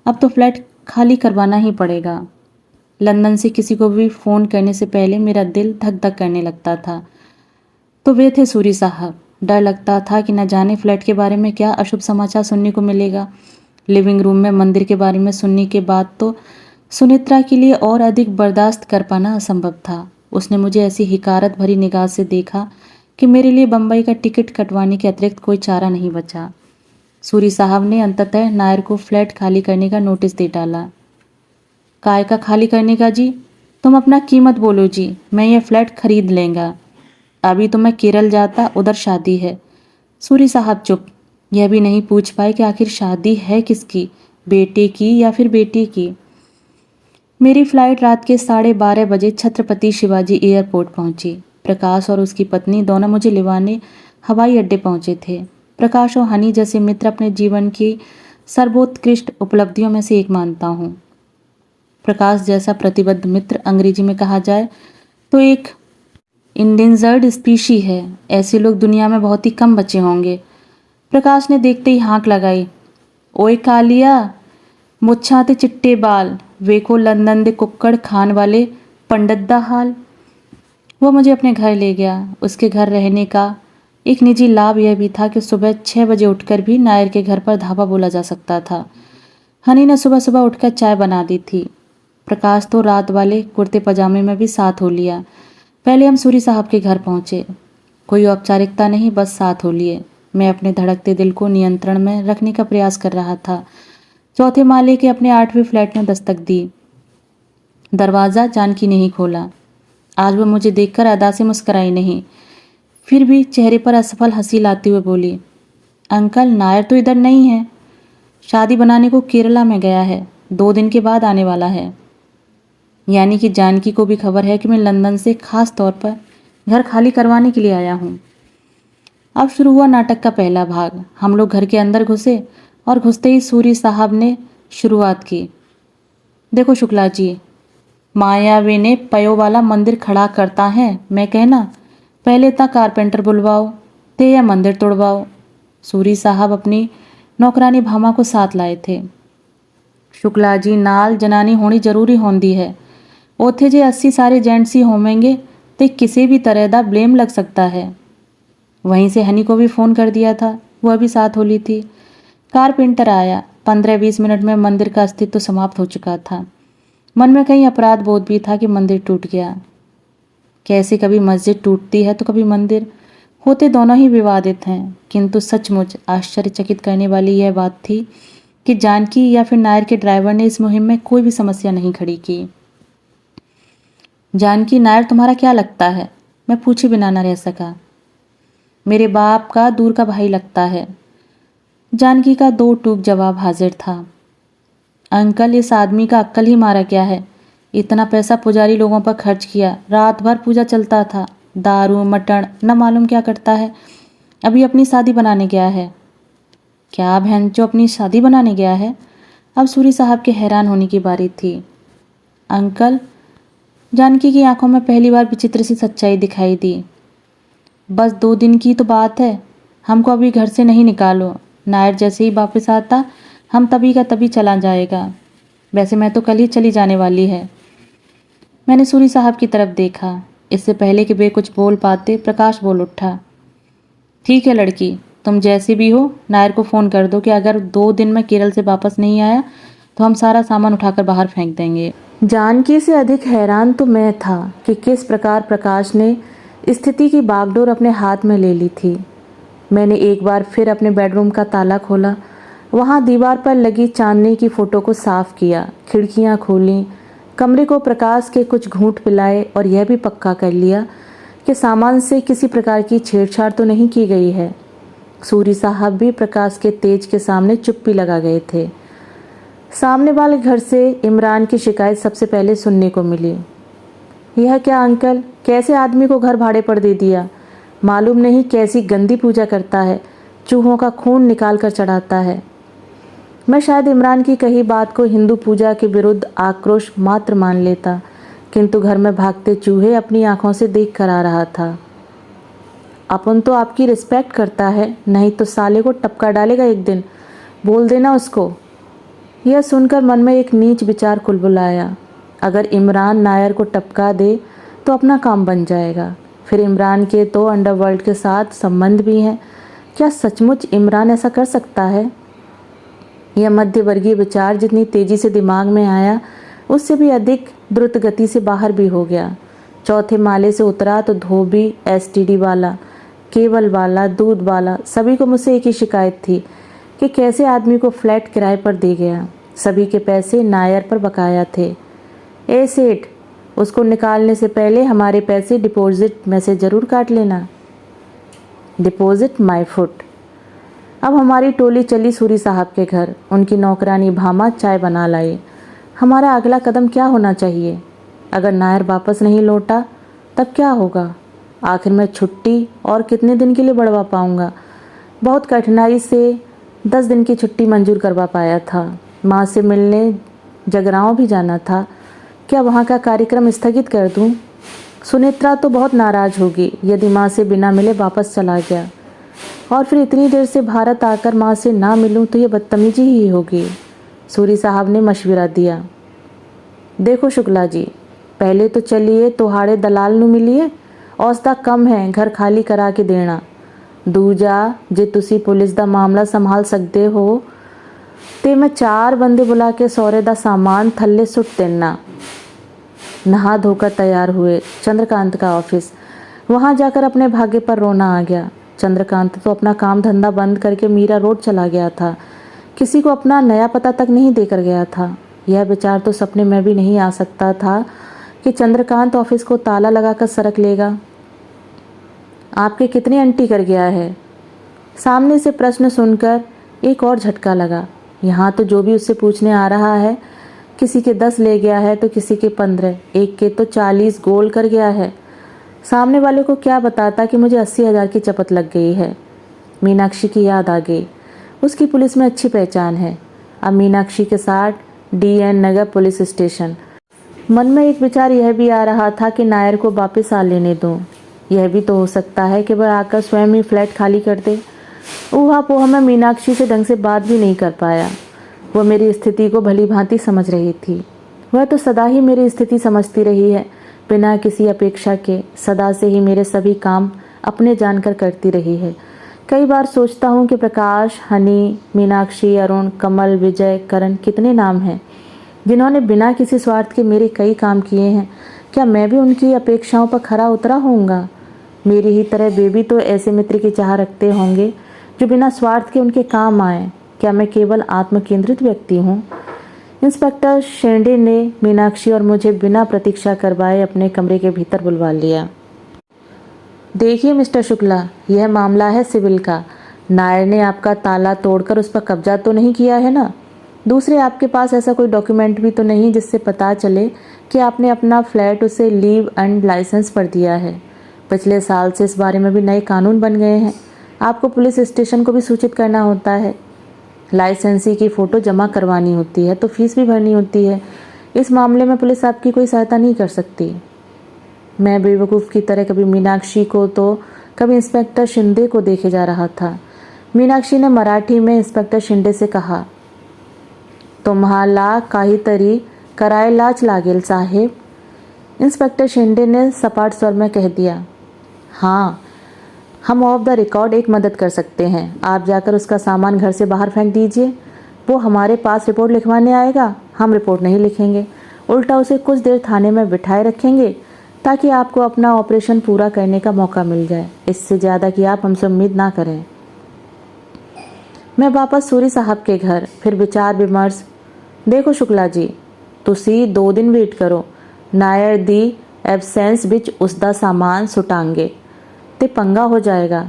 अब तो फ्लैट खाली करवाना ही पड़ेगा। लंदन से किसी को भी फ़ोन करने से पहले मेरा दिल धक धक करने लगता था। तो वे थे सूरी साहब। डर लगता था कि न जाने फ्लैट के बारे में क्या अशुभ समाचार सुनने को मिलेगा। लिविंग रूम में मंदिर के बारे में सुनने के बाद तो सुनित्रा के लिए और अधिक बर्दाश्त कर पाना असंभव था। उसने मुझे ऐसी हिकारत भरी निगाह से देखा कि मेरे लिए बम्बई का टिकट कटवाने के अतिरिक्त कोई चारा नहीं बचा। सूरी साहब ने अंततः नायर को फ्लैट खाली करने का नोटिस दे डाला। काय का खाली करने का जी? तुम अपना कीमत बोलो जी, मैं ये फ्लैट खरीद लेंगा। अभी तो मैं केरल जाता, उधर शादी है। सूरी साहब चुप। यह भी नहीं पूछ पाए कि आखिर शादी है किसकी, बेटे की या फिर बेटी की। मेरी फ्लाइट रात के 12:30 बजे छत्रपति शिवाजी एयरपोर्ट पहुंची। प्रकाश और उसकी पत्नी दोनों मुझे लिवाने हवाई अड्डे पहुंचे थे। प्रकाश और हनी जैसे मित्र अपने जीवन की सर्वोत्कृष्ट उपलब्धियों में से एक मानता हूँ। प्रकाश जैसा प्रतिबद्ध मित्र अंग्रेजी में कहा जाए तो एक इंडेंजर्ड स्पीशी है। ऐसे लोग दुनिया में बहुत ही कम बचे होंगे। प्रकाश ने देखते ही हाँक लगाई। ओए कालिया, मुच्छां ते चिट्टे बाल, वेखो लंदन दे कुक्कड़ खान वाले पंडित दा हाल। वह मुझे अपने घर ले गया। उसके घर रहने का एक निजी लाभ यह भी था कि सुबह 6 बजे उठकर भी नायर के घर पर धावा बोला जा सकता था। हनी ने सुबह सुबह उठकर चाय बना दी थी। प्रकाश तो रात वाले कुर्ते पजामे में भी साथ हो लिया। पहले हम सूरी साहब के घर पहुंचे। कोई औपचारिकता नहीं, बस साथ हो लिए। मैं अपने धड़कते दिल को नियंत्रण में रखने का प्रयास कर रहा था। चौथे माले के अपने 8वें फ्लैट में दस्तक दी। दरवाज़ा जानकी नहीं खोला। आज वह मुझे देखकर अदा से मुस्कराई नहीं, फिर भी चेहरे पर असफल हंसी लाते हुए बोली, अंकल नायर तो इधर नहीं है, शादी बनाने को केरला में गया है, 2 दिन के बाद आने वाला है। यानी कि जानकी को भी खबर है कि मैं लंदन से खास तौर पर घर खाली करवाने के लिए आया हूँ। अब शुरू हुआ नाटक का पहला भाग। हम लोग घर के अंदर घुसे और घुसते ही सूरी साहब ने शुरुआत की। देखो शुक्ला जी, मायावी ने पयो वाला मंदिर खड़ा करता है, मैं कहना पहले इतना कारपेंटर बुलवाओ ते या मंदिर तोड़वाओ। सूरी साहब अपनी नौकरानी भामा को साथ लाए थे। शुक्ला जी, नाल जनानी होनी जरूरी होंदी है। ओथे जे 80 सारे जेंट्स ही होवेंगे तो किसी भी तरह का ब्लेम लग सकता है। वहीं से हनी को भी फ़ोन कर दिया था, वह भी साथ हो ली थी। कारपेंटर आया। 15-20 मिनट में मंदिर का अस्तित्व तो समाप्त हो चुका था। मन में कहीं अपराध बोध भी था कि मंदिर टूट गया। कैसे कभी मस्जिद टूटती है तो कभी मंदिर, होते दोनों ही विवादित हैं। किंतु सचमुच आश्चर्यचकित करने वाली यह बात थी कि जानकी या फिर नायर के ड्राइवर ने इस मुहिम में कोई भी समस्या नहीं खड़ी की। जानकी, नायर तुम्हारा क्या लगता है? मैं पूछे बिना न रह सका। मेरे बाप का दूर का भाई लगता है। जानकी का दो टूक जवाब हाजिर था। अंकल, इस आदमी का अक्ल ही मारा क्या है? इतना पैसा पुजारी लोगों पर खर्च किया, रात भर पूजा चलता था, दारू मटन न मालूम क्या करता है। अभी अपनी शादी बनाने गया है। क्या बहन जो अपनी शादी बनाने गया है? अब सूरी साहब के हैरान होने की बारी थी। अंकल, जानकी की आंखों में पहली बार विचित्र सी सच्चाई दिखाई दी। बस 2 दिन की तो बात है, हमको अभी घर से नहीं निकालो। नायर जैसे ही वापस आता हम तभी का तभी चला जाएगा। वैसे मैं तो कल ही चली जाने वाली है। मैंने सूरी साहब की तरफ देखा। इससे पहले कि वे कुछ बोल पाते, प्रकाश बोल उठा। ठीक है लड़की, तुम जैसी भी हो, नायर को फ़ोन कर दो कि अगर 2 दिन में केरल से वापस नहीं आया तो हम सारा सामान उठाकर बाहर फेंक देंगे। जानकी से अधिक हैरान तो मैं था कि किस प्रकार प्रकाश ने स्थिति की बागडोर अपने हाथ में ले ली थी। मैंने एक बार फिर अपने बेडरूम का ताला खोला, वहाँ दीवार पर लगी चांदनी की फ़ोटो को साफ किया, खिड़कियाँ खोलीं, कमरे को प्रकाश के कुछ घूंट पिलाए और यह भी पक्का कर लिया कि सामान से किसी प्रकार की छेड़छाड़ तो नहीं की गई है। सूरी साहब भी प्रकाश के तेज के सामने चुप्पी लगा गए थे। सामने वाले घर से इमरान की शिकायत सबसे पहले सुनने को मिली। यह क्या अंकल, कैसे आदमी को घर भाड़े पर दे दिया? मालूम नहीं कैसी गंदी पूजा करता है, चूहों का खून निकाल कर चढ़ाता है। मैं शायद इमरान की कही बात को हिंदू पूजा के विरुद्ध आक्रोश मात्र मान लेता, किंतु घर में भागते चूहे अपनी आंखों से देख कर आ रहा था। अपन तो आपकी रिस्पेक्ट करता है, नहीं तो साले को टपका डालेगा एक दिन, बोल देना उसको। यह सुनकर मन में एक नीच विचार कुलबुलाया। अगर इमरान नायर को टपका दे तो अपना काम बन जाएगा। फिर इमरान के तो अंडरवर्ल्ड के साथ संबंध भी हैं। क्या सचमुच इमरान ऐसा कर सकता है? यह मध्यवर्गीय विचार जितनी तेजी से दिमाग में आया, उससे भी अधिक द्रुत गति से बाहर भी हो गया। चौथे माले से उतरा तो धोबी, एसटीडी वाला, केबल वाला, दूध वाला, सभी को मुझसे एक ही शिकायत थी कि कैसे आदमी को फ्लैट किराए पर दे गया। सभी के पैसे नायर पर बकाया थे। ए सेठ, उसको निकालने से पहले हमारे पैसे डिपॉजिट में से ज़रूर काट लेना। Deposit my foot. अब हमारी टोली चली सूरी साहब के घर। उनकी नौकरानी भामा चाय बना लाई। हमारा अगला कदम क्या होना चाहिए? अगर नायर वापस नहीं लौटा तब क्या होगा? आखिर मैं छुट्टी और कितने दिन के लिए बढ़वा पाऊंगा? बहुत कठिनाई से 10 दिन की छुट्टी मंजूर करवा पाया था। माँ से मिलने जगरांव भी जाना था। क्या वहाँ का कार्यक्रम स्थगित कर दूँ? सुनेत्रा तो बहुत नाराज़ होगी यदि माँ से बिना मिले वापस चला गया, और फिर इतनी देर से भारत आकर माँ से ना मिलूँ तो ये बदतमीजी ही होगी। सूरी साहब ने मशवरा दिया। देखो शुक्ला जी, पहले तो चलिए तोहाड़े दलाल नू मिलिए, औसदा कम है घर खाली करा के देना। दूजा, जे तुसी पुलिस दा मामला संभाल सकते हो ते मैं 4 बंदे बुला के सौरे दा सामान थल्ले सुट देना। नहा धोकर तैयार हुए। चंद्रकांत का ऑफिस। वहाँ जाकर अपने भाग्य पर रोना आ गया। चंद्रकांत तो अपना काम धंधा बंद करके मीरा रोड चला गया था। किसी को अपना नया पता तक नहीं देकर गया था। यह विचार तो सपने में भी नहीं आ सकता था कि चंद्रकांत ऑफिस को ताला लगाकर सरक लेगा। आपके कितने अंटी कर गया है? सामने से प्रश्न सुनकर एक और झटका लगा। यहाँ तो जो भी उससे पूछने आ रहा है किसी के 10 ले गया है तो किसी के 15, एक के तो 40 गोल कर गया है। सामने वाले को क्या बताता कि मुझे 80,000 की चपत लग गई है। मीनाक्षी की याद आ गई। उसकी पुलिस में अच्छी पहचान है। अब मीनाक्षी के साथ DN नगर पुलिस स्टेशन। मन में एक विचार यह भी आ रहा था कि नायर को वापस आ लेने दूं। यह भी तो हो सकता है कि वह आकर स्वयं ही फ्लैट खाली कर दे। ऊहा-पोहा में मीनाक्षी से ढंग से बात भी नहीं कर पाया। वह मेरी स्थिति को भली भांति समझ रही थी। वह तो सदा ही मेरी स्थिति समझती रही है, बिना किसी अपेक्षा के। सदा से ही मेरे सभी काम अपने जानकर करती रही है। कई बार सोचता हूँ कि प्रकाश, हनी, मीनाक्षी, अरुण, कमल, विजय, करण कितने नाम हैं जिन्होंने बिना किसी स्वार्थ के मेरे कई काम किए हैं। क्या मैं भी उनकी अपेक्षाओं पर खरा उतरा होऊंगा? मेरी ही तरह वे भी तो ऐसे मित्र की चाह रखते होंगे जो बिना स्वार्थ के उनके काम आए। क्या मैं केवल आत्मकेंद्रित व्यक्ति हूँ? इंस्पेक्टर शेंडे ने मीनाक्षी और मुझे बिना प्रतीक्षा करवाए अपने कमरे के भीतर बुलवा लिया। देखिए मिस्टर शुक्ला, यह मामला है सिविल का। नायर ने आपका ताला तोड़कर उस पर कब्जा तो नहीं किया है ना? दूसरे, आपके पास ऐसा कोई डॉक्यूमेंट भी तो नहीं जिससे पता चले कि आपने अपना फ्लैट उसे लीव एंड लाइसेंस पर दिया है। पिछले साल से इस बारे में भी नए कानून बन गए हैं। आपको पुलिस स्टेशन को भी सूचित करना होता है। लाइसेंसी की फ़ोटो जमा करवानी होती है तो फीस भी भरनी होती है। इस मामले में पुलिस आपकी कोई सहायता नहीं कर सकती। मैं बेवकूफ़ की तरह कभी मीनाक्षी को तो कभी इंस्पेक्टर शिंदे को देखे जा रहा था। मीनाक्षी ने मराठी में इंस्पेक्टर शिंदे से कहा, तुम्हाला काहीतरी करायलाच लागेल साहेब। इंस्पेक्टर शिंदे ने सपाट स्वर में कह दिया, हाँ, हम ऑफ द रिकॉर्ड एक मदद कर सकते हैं। आप जाकर उसका सामान घर से बाहर फेंक दीजिए। वो हमारे पास रिपोर्ट लिखवाने आएगा, हम रिपोर्ट नहीं लिखेंगे, उल्टा उसे कुछ देर थाने में बिठाए रखेंगे ताकि आपको अपना ऑपरेशन पूरा करने का मौका मिल जाए। इससे ज़्यादा कि आप हमसे उम्मीद ना करें। मैं वापस सूरी साहब के घर, फिर विचार विमर्श। देखो शुक्ला जी, तुसी 2 दिन वेट करो। नायर दी एबसेंस विच उसका सामान सुटांगे ते पंगा हो जाएगा।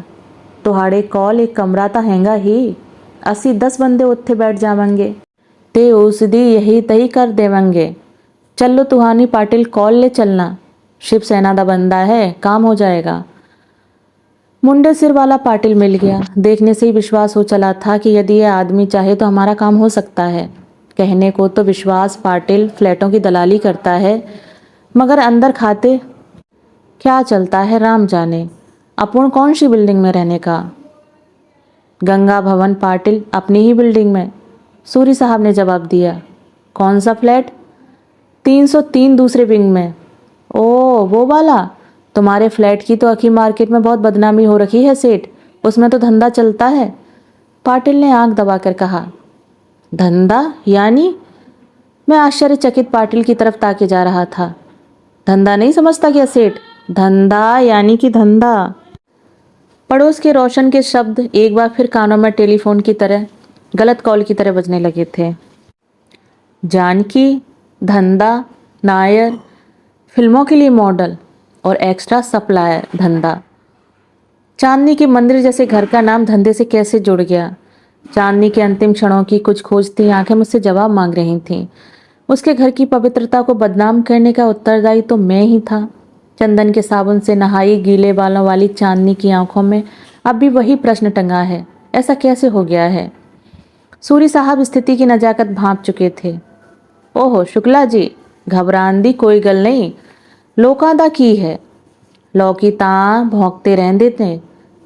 तुहाड़े कॉल एक कमरा तो हैगा ही, असी 10 बंदे उत्थे बैठ जावेंगे ते उस दी यही तही कर देवेंगे। चलो तुहानी पाटिल कॉल ले चलना, शिवसेना दा बंदा है, काम हो जाएगा। मुंडे सिर वाला पाटिल मिल गया। देखने से ही विश्वास हो चला था कि यदि यह आदमी चाहे तो हमारा काम हो सकता है। कहने को तो विश्वास पाटिल फ्लैटों की दलाली करता है, मगर अंदर खाते क्या चलता है राम जाने। अपूर्ण कौन सी बिल्डिंग में रहने का? गंगा भवन पाटिल अपनी ही बिल्डिंग में, सूरी साहब ने जवाब दिया। कौन सा फ्लैट? 303 दूसरे विंग में। ओ वो वाला? तुम्हारे फ्लैट की तो अखी मार्केट में बहुत बदनामी हो रखी है सेठ, उसमें तो धंधा चलता है। पाटिल ने आंख दबाकर कहा। धंधा यानी? मैं आश्चर्यचकित पाटिल की तरफ ताके जा रहा था। धंधा नहीं समझता क्या सेठ? धंधा यानी कि धंधा। पड़ोस के रोशन के शब्द एक बार फिर कानों में टेलीफोन की तरह, गलत कॉल की तरह बजने लगे थे। जानकी, धंधा, नायर, फिल्मों के लिए मॉडल और एक्स्ट्रा सप्लायर धंधा। चांदनी के मंदिर जैसे घर का नाम धंधे से कैसे जुड़ गया? चांदनी के अंतिम क्षणों की कुछ खोजती आंखें मुझसे जवाब मांग रही थीं। उसके घर की पवित्रता को बदनाम करने का उत्तरदायी तो मैं ही था। चंदन के साबुन से नहाई गीले बालों वाली चांदनी की आंखों में अब भी वही प्रश्न टंगा है, ऐसा कैसे हो गया है? सूरी साहब स्थिति की नजाकत भांप चुके थे। ओहो शुक्ला जी, घबरान दी कोई गल नहीं, लोकां दा की है, लौकी तां भौंकते रहंदे थे,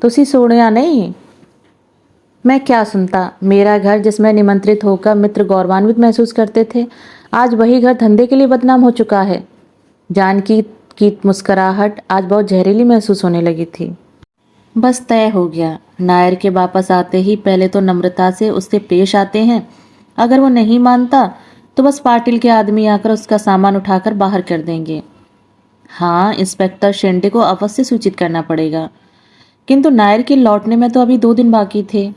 तुसी सोनिया नहीं। मैं क्या सुनता? मेरा घर जिसमें निमंत्रित होकर मित्र गौरवान्वित महसूस करते थे, आज वही घर धंधे के लिए बदनाम हो चुका है। जानकी की मुस्कुराहट आज बहुत जहरीली महसूस होने लगी थी। बस तय हो गया। नायर के वापस आते ही पहले तो नम्रता से उससे पेश आते हैं। अगर वो नहीं मानता तो बस पाटिल के आदमी आकर उसका सामान उठाकर बाहर कर देंगे। हाँ, इंस्पेक्टर शेंडे को अवश्य सूचित करना पड़ेगा। किंतु नायर के लौटने में तो अभी 2 दिन बाकी थे।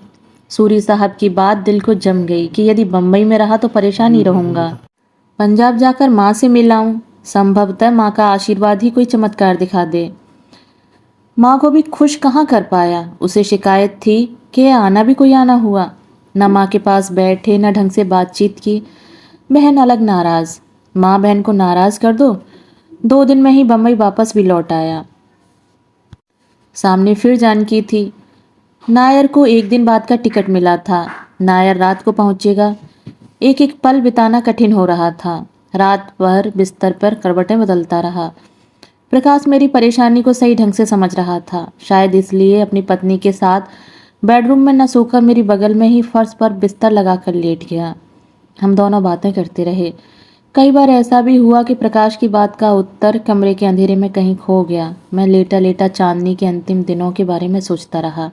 सूरी साहब की बात दिल को जम गई कि यदि बम्बई में रहा तो परेशान ही रहूंगा। पंजाब जाकर माँ से मिलाऊं, संभवतः माँ का आशीर्वाद ही कोई चमत्कार दिखा दे। माँ को भी खुश कहाँ कर पाया। उसे शिकायत थी कि आना भी कोई आना हुआ। न माँ के पास बैठे, न ढंग से बातचीत की। बहन अलग नाराज। माँ बहन को नाराज कर दो। 2 दिन में ही बम्बई वापस भी लौट आया। सामने फिर जानकी थी। नायर को 1 दिन बाद का टिकट मिला था। नायर रात को पहुंचेगा। एक एक पल बिताना कठिन हो रहा था। रात भर बिस्तर पर करवटें बदलता रहा। प्रकाश मेरी परेशानी को सही ढंग से समझ रहा था। शायद इसलिए अपनी पत्नी के साथ बेडरूम में न सोकर मेरी बगल में ही फर्श पर बिस्तर लगाकर लेट गया। हम दोनों बातें करते रहे। कई बार ऐसा भी हुआ कि प्रकाश की बात का उत्तर कमरे के अंधेरे में कहीं खो गया। मैं लेटा लेटा चांदनी के अंतिम दिनों के बारे में सोचता रहा।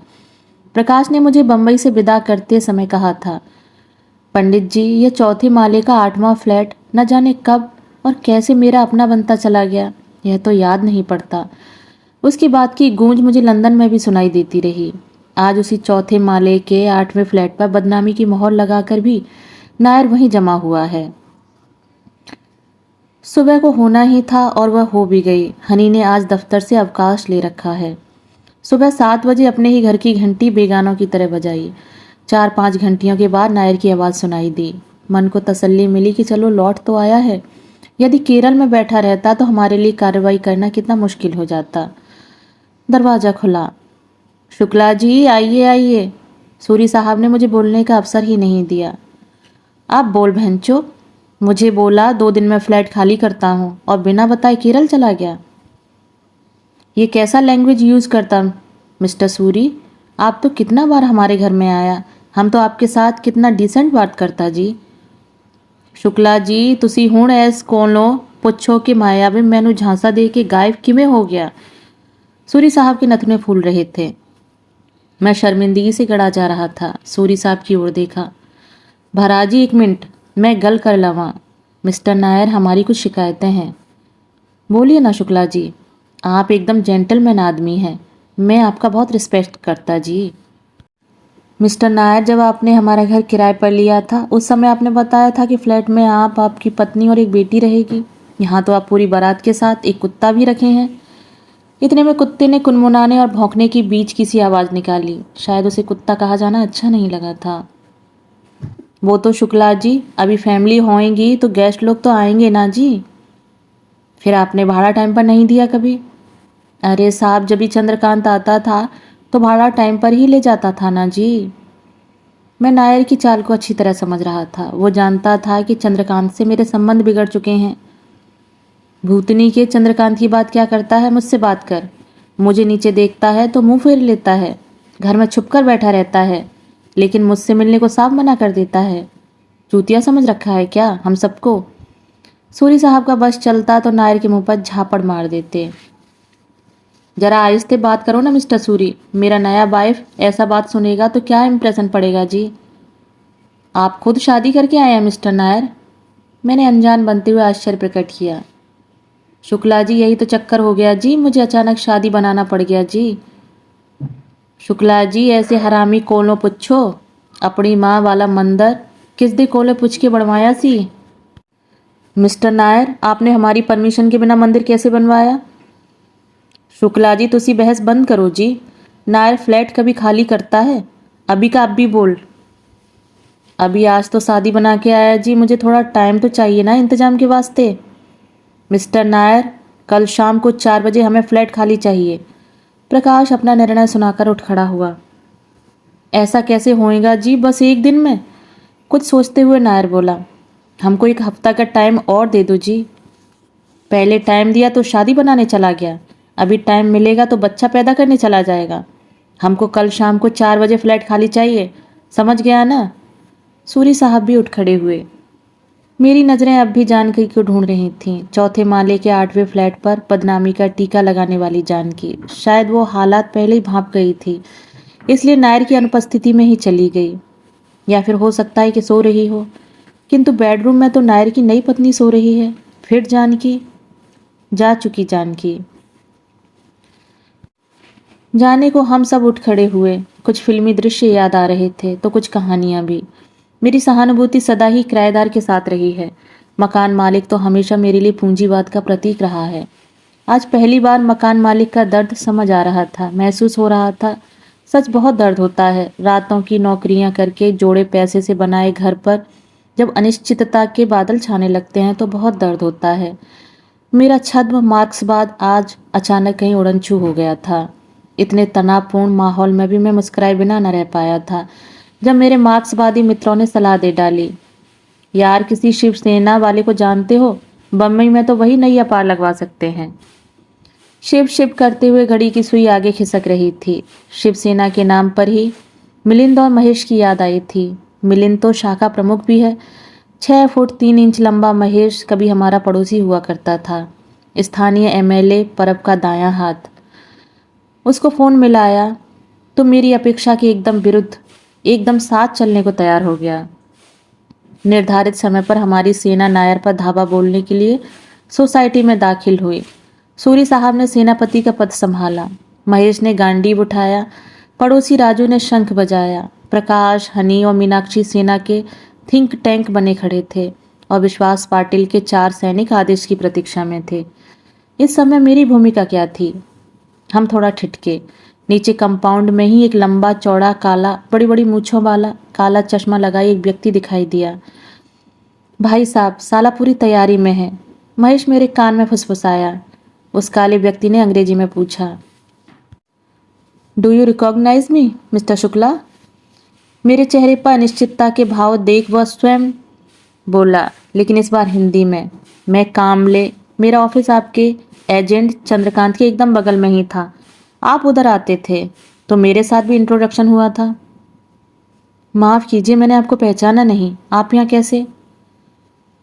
प्रकाश ने मुझे बम्बई से विदा करते समय कहा था, पंडित जी, ये चौथे माले का 8वां फ्लैट न जाने कब और कैसे मेरा अपना बनता चला गया, यह तो याद नहीं पड़ता। उसकी बात की गूंज मुझे लंदन में भी सुनाई देती रही। आज उसी चौथे माले के 8वें फ्लैट पर बदनामी की मोहर लगाकर भी नायर वहीं जमा हुआ है। सुबह को होना ही था और वह हो भी गई। हनी ने आज दफ्तर से अवकाश ले रखा है। सुबह 7 बजे अपने ही घर की घंटी बेगानों की तरह बजाई। 4-5 घंटियों के बाद नायर की आवाज़ सुनाई दी। मन को तसल्ली मिली कि चलो लौट तो आया है। यदि केरल में बैठा रहता तो हमारे लिए कार्रवाई करना कितना मुश्किल हो जाता। दरवाज़ा खुला। शुक्ला जी, आइए आइए। सूरी साहब ने मुझे बोलने का अवसर ही नहीं दिया। आप बोल भैंचो। मुझे बोला 2 दिन में फ्लैट खाली करता हूँ और बिना बताए केरल चला गया। ये कैसा लैंग्वेज यूज़ करता मिस्टर सूरी? आप तो कितना बार हमारे घर में आया। हम तो आपके साथ कितना डिसेंट बात करता जी। शुक्ला जी, तुसी हुण ऐस कोलों पुछो कि मायावी मैनू झांसा दे के गायब किमें हो गया। सूरी साहब के नथुने फूल रहे थे। मैं शर्मिंदगी से गड़ा जा रहा था। सूरी साहब की ओर देखा। भराजी 1 मिनट, मैं गल कर लवा। मिस्टर नायर, हमारी कुछ शिकायतें हैं। बोलिए ना शुक्ला जी। आप एकदम जेंटलमैन आदमी हैं। मैं आपका बहुत रिस्पेक्ट करता जी। मिस्टर नायर, जब आपने हमारा घर किराए पर लिया था उस समय आपने बताया था कि फ्लैट में आप, आपकी पत्नी और एक बेटी रहेगी। यहाँ तो आप पूरी बारात के साथ एक कुत्ता भी रखे हैं। इतने में कुत्ते ने कुनमुनाने और भौंकने के बीच किसी आवाज़ निकाली। शायद उसे कुत्ता कहा जाना अच्छा नहीं लगा था। वो तो शुक्ला जी, अभी फैमिली होएगी तो गेस्ट लोग तो आएंगे ना जी। फिर आपने भाड़ा टाइम पर नहीं दिया कभी? अरे साहब, जब भी चंद्रकांत आता था तो भाड़ा टाइम पर ही ले जाता था ना जी। मैं नायर की चाल को अच्छी तरह समझ रहा था। वो जानता था कि चंद्रकांत से मेरे संबंध बिगड़ चुके हैं। भूतनी के चंद्रकांत की बात क्या करता है, मुझसे बात कर। मुझे नीचे देखता है तो मुंह फेर लेता है। घर में छुपकर बैठा रहता है, लेकिन मुझसे मिलने को साफ मना कर देता है। चूतिया समझ रखा है क्या हम सबको? सूरी साहब का बस चलता तो नायर के मुंह पर झापड़ मार देते। जरा आहिस्ते बात करो ना मिस्टर सूरी। मेरा नया वाइफ ऐसा बात सुनेगा तो क्या इम्प्रेशन पड़ेगा जी। आप खुद शादी करके आए हैं मिस्टर नायर? मैंने अनजान बनते हुए आश्चर्य प्रकट किया। शुक्ला जी, यही तो चक्कर हो गया जी, मुझे अचानक शादी बनाना पड़ गया जी। शुक्ला जी, ऐसे हरामी कोलों पुछो। अपनी माँ वाला मंदिर किस दे कोले पुछ के बनवाया सी। मिस्टर नायर, आपने हमारी परमिशन के बिना मंदिर कैसे बनवाया? शुक्ला जी, तुसी बहस बंद करो जी। नायर फ्लैट कभी खाली करता है? अभी का अब भी बोल। अभी आज तो शादी बना के आया जी, मुझे थोड़ा टाइम तो चाहिए ना इंतजाम के वास्ते। मिस्टर नायर, कल शाम को 4 बजे हमें फ्लैट खाली चाहिए। प्रकाश अपना निर्णय सुनाकर उठ खड़ा हुआ। ऐसा कैसे होएगा जी, बस 1 दिन में? कुछ सोचते हुए नायर बोला, हमको 1 हफ्ता का टाइम और दे दो जी। पहले टाइम दिया तो शादी बनाने चला गया, अभी टाइम मिलेगा तो बच्चा पैदा करने चला जाएगा। हमको कल शाम को 4 बजे फ्लैट खाली चाहिए, समझ गया ना? सूरी साहब भी उठ खड़े हुए। मेरी नज़रें अब भी जानकी को ढूंढ रही थीं। चौथे माले के 8वें फ्लैट पर बदनामी का टीका लगाने वाली जानकी। शायद वो हालात पहले ही भांप गई थी, इसलिए नायर की अनुपस्थिति में ही चली गई। या फिर हो सकता है कि सो रही हो, किंतु बेडरूम में तो नायर की नई पत्नी सो रही है। फिर जानकी जा चुकी। जानकी जाने को हम सब उठ खड़े हुए। कुछ फिल्मी दृश्य याद आ रहे थे तो कुछ कहानियां भी। मेरी सहानुभूति सदा ही किराएदार के साथ रही है। मकान मालिक तो हमेशा मेरे लिए पूंजीवाद का प्रतीक रहा है। आज पहली बार मकान मालिक का दर्द समझ आ रहा था, महसूस हो रहा था। सच बहुत दर्द होता है। रातों की नौकरियां करके जोड़े पैसे से बनाए घर पर जब अनिश्चितता के बादल छाने लगते हैं तो बहुत दर्द होता है। मेरा छद्म मार्क्सवाद आज अचानक कहीं उड़नछू हो गया था। इतने तनावपूर्ण माहौल में भी मैं मुस्कुराए बिना न रह पाया था जब मेरे मार्क्सवादी मित्रों ने सलाह दे डाली, यार किसी शिवसेना वाले को जानते हो? बम्बई में तो वही नैया पार लगवा सकते हैं। शिव शिव करते हुए घड़ी की सुई आगे खिसक रही थी। शिवसेना के नाम पर ही मिलिंद और महेश की याद आई थी। मिलिंद तो शाखा प्रमुख भी है। 6 फुट 3 इंच लंबा महेश कभी हमारा पड़ोसी हुआ करता था, स्थानीय एमएलए परब का दायां हाथ। उसको फोन मिलाया तो मेरी अपेक्षा के एकदम विरुद्ध, एकदम साथ चलने को तैयार हो गया। निर्धारित समय पर हमारी सेना नायर पर धावा बोलने के लिए सोसाइटी में दाखिल हुई। सूरी साहब ने सेनापति का पद संभाला, महेश ने गांडीव उठाया, पड़ोसी राजू ने शंख बजाया। प्रकाश, हनी और मीनाक्षी सेना के थिंक टैंक बने खड़े थे और विश्वास पाटिल के 4 सैनिक आदेश की प्रतीक्षा में थे। इस समय मेरी भूमिका क्या थी? हम थोड़ा ठिठके। नीचे कंपाउंड में ही एक लंबा चौड़ा काला, बड़ी बड़ी मूछों वाला, काला चश्मा लगाए एक व्यक्ति दिखाई दिया। भाई साहब, साला पूरी तैयारी में है, महेश मेरे कान में फुसफुसाया। उस काले व्यक्ति ने अंग्रेजी में पूछा, do you recognise me mister Shukla? मेरे चेहरे पर अनिश्चितता के भाव देख वह स्वयं बोला, लेकिन इस बार हिंदी में, मैं कामले, मेरा ऑफिस आपके एजेंट चंद्रकांत के एकदम बगल में ही था। आप उधर आते थे तो मेरे साथ भी इंट्रोडक्शन हुआ था। माफ़ कीजिए, मैंने आपको पहचाना नहीं। आप यहाँ कैसे?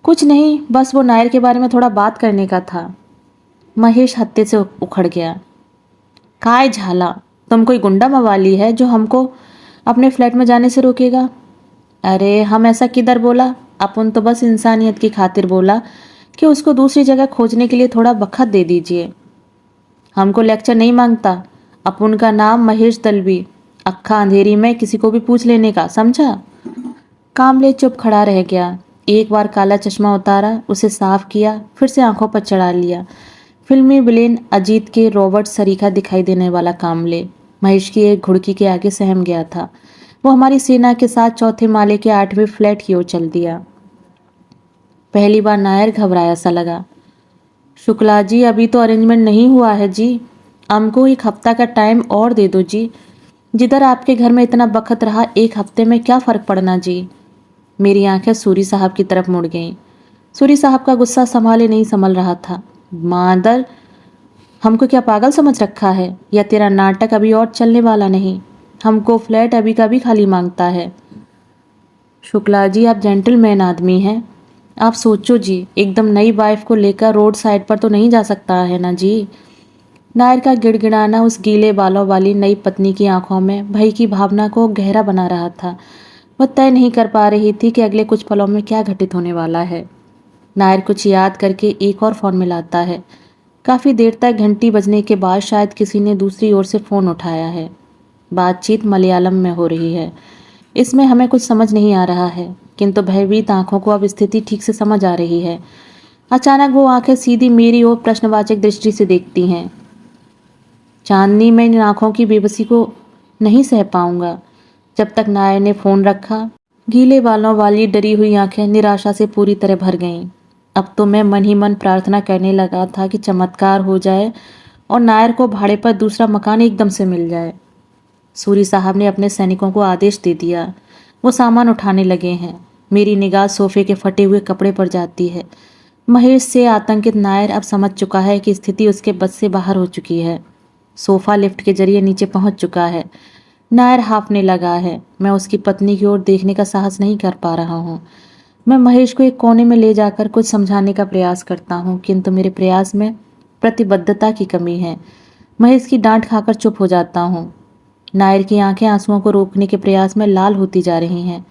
कुछ नहीं, बस वो नायर के बारे में थोड़ा बात करने का था। महेश हत्ते से उखड़ गया। काय झाला, तुम कोई गुंडा मवाली है जो हमको अपने फ्लैट में जाने से रोकेगा? अरे हम ऐसा किधर बोला, अपन तो बस इंसानियत की खातिर बोला कि उसको दूसरी जगह खोजने के लिए थोड़ा वक्त दे दीजिए। हमको लेक्चर नहीं मांगता। अपन का नाम महेश दलवी, अक्खा अंधेरी में किसी को भी पूछ लेने का, समझा? कामले चुप खड़ा रह गया। एक बार काला चश्मा उतारा, उसे साफ किया, फिर से आंखों पर चढ़ा लिया। फिल्मी विलेन अजीत के रॉबर्ट सरीखा दिखाई देने वाला कामले महेश की एक घुड़की के आगे सहम गया था। वो हमारी सेना के साथ चौथे माले के 8वें फ्लैट की ओर चल दिया। पहली बार नायर घबराया सा लगा। शुक्ला जी, अभी तो अरेंजमेंट नहीं हुआ है जी, हमको 1 हफ्ता का टाइम और दे दो जी। जिधर आपके घर में इतना वक्त रहा, 1 हफ्ते में क्या फ़र्क पड़ना जी। मेरी आंखें सूरी साहब की तरफ मुड़ गईं। सूरी साहब का गुस्सा संभाले नहीं संभल रहा था। मादर, हमको क्या पागल समझ रखा है, या तेरा नाटक अभी और चलने वाला नहीं? हमको फ्लैट अभी का भी खाली मांगता है। शुक्ला जी, आप जेंटलमैन आदमी हैं, आप सोचो जी, एकदम नई वाइफ को लेकर रोड साइड पर तो नहीं जा सकता है ना जी। नायर का गिड़गिड़ाना उस गीले बालों वाली नई पत्नी की आंखों में भय की भावना को गहरा बना रहा था। वह तय नहीं कर पा रही थी कि अगले कुछ पलों में क्या घटित होने वाला है। नायर कुछ याद करके एक और फ़ोन मिलाता है। काफ़ी देर तक घंटी बजने के बाद शायद किसी ने दूसरी ओर से फ़ोन उठाया है। बातचीत मलयालम में हो रही है। इसमें हमें कुछ समझ नहीं आ रहा है, किंतु भयभीत आंखों को अब स्थिति ठीक से समझ आ रही है। अचानक वो आंखें सीधी मेरी ओर प्रश्नवाचक दृष्टि से देखती हैं। चांदनी में इन आंखों की बेबसी को नहीं सह पाऊंगा। जब तक नायर ने फ़ोन रखा, गीले बालों वाली डरी हुई आंखें निराशा से पूरी तरह भर गईं। अब तो मैं मन ही मन प्रार्थना करने लगा था कि चमत्कार हो जाए और नायर को भाड़े पर दूसरा मकान एकदम से मिल जाए। सूरी साहब ने अपने सैनिकों को आदेश दे दिया। वो सामान उठाने लगे हैं। मेरी निगाह सोफे के फटे हुए कपड़े पर जाती है। महेश से आतंकित नायर अब समझ चुका है कि स्थिति उसके बस से बाहर हो चुकी है। सोफा लिफ्ट के जरिए नीचे पहुंच चुका है। नायर हाँफने लगा है। मैं उसकी पत्नी की ओर देखने का साहस नहीं कर पा रहा हूँ। मैं महेश को एक कोने में ले जाकर कुछ समझाने का प्रयास करता हूँ, किंतु मेरे प्रयास में प्रतिबद्धता की कमी है। महेश की डांट खाकर चुप हो जाता हूँ। नायर की आंखें आंसुओं को रोकने के प्रयास में लाल होती जा रही हैं।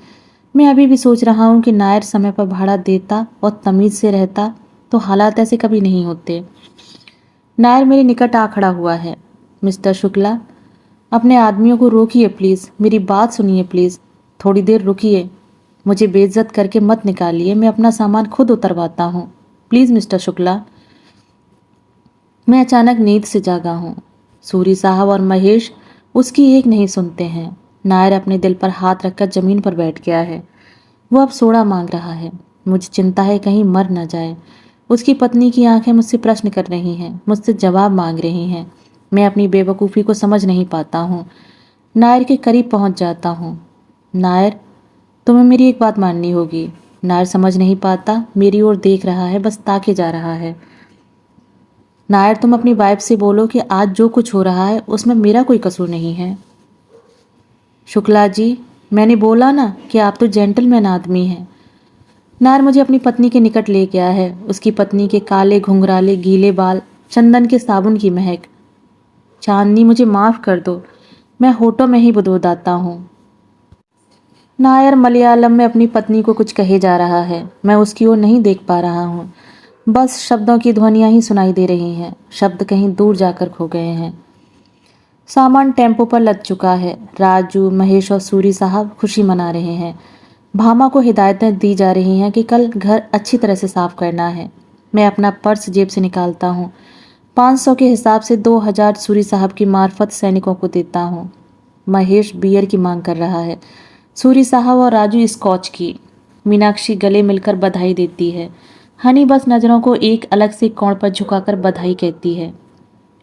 मैं अभी भी सोच रहा हूँ कि नायर समय पर भाड़ा देता और तमीज से रहता तो हालात ऐसे कभी नहीं होते। नायर मेरे निकट आ खड़ा हुआ है। मिस्टर शुक्ला, अपने आदमियों को रोकिए प्लीज़, मेरी बात सुनिए प्लीज़, थोड़ी देर रुकिए, मुझे बेइज्जत करके मत निकालिए, मैं अपना सामान खुद उतरवाता हूँ, प्लीज़ मिस्टर शुक्ला। मैं अचानक नींद से जागा हूँ। सूरी साहब और महेश उसकी एक नहीं सुनते हैं। नायर अपने दिल पर हाथ रखकर जमीन पर बैठ गया है। वो अब सोडा मांग रहा है। मुझे चिंता है कहीं मर न जाए। उसकी पत्नी की आंखें मुझसे प्रश्न कर रही हैं, मुझसे जवाब मांग रही हैं। मैं अपनी बेवकूफ़ी को समझ नहीं पाता हूँ। नायर के करीब पहुंच जाता हूँ। नायर, तुम्हें मेरी एक बात माननी होगी। नायर समझ नहीं पाता, मेरी ओर देख रहा है, बस ताके जा रहा है। नायर, तुम अपनी वाइफ से बोलो कि आज जो कुछ हो रहा है उसमें मेरा कोई कसूर नहीं है। शुक्ला जी, मैंने बोला ना कि आप तो जेंटलमैन आदमी हैं। नायर मुझे अपनी पत्नी के निकट ले गया है। उसकी पत्नी के काले घुंघराले गीले बाल, चंदन के साबुन की महक। चांदनी, मुझे माफ़ कर दो, मैं होठों में ही बुदबुदाता हूँ। नायर मलयालम में अपनी पत्नी को कुछ कहे जा रहा है। मैं उसकी ओर नहीं देख पा रहा हूँ। बस शब्दों की ध्वनियाँ ही सुनाई दे रही हैं। शब्द कहीं दूर जाकर खो गए हैं। सामान टेम्पो पर लद चुका है। राजू, महेश और सूरी साहब खुशी मना रहे हैं। भामा को हिदायतें दी जा रही हैं कि कल घर अच्छी तरह से साफ करना है। मैं अपना पर्स जेब से निकालता हूँ। 500 के हिसाब से 2000 सूरी साहब की मार्फत सैनिकों को देता हूँ। महेश बियर की मांग कर रहा है, सूरी साहब और राजू स्कॉच की। मीनाक्षी गले मिलकर बधाई देती है। हनी बस नज़रों को एक अलग से कोण पर झुकाकर बधाई कहती है।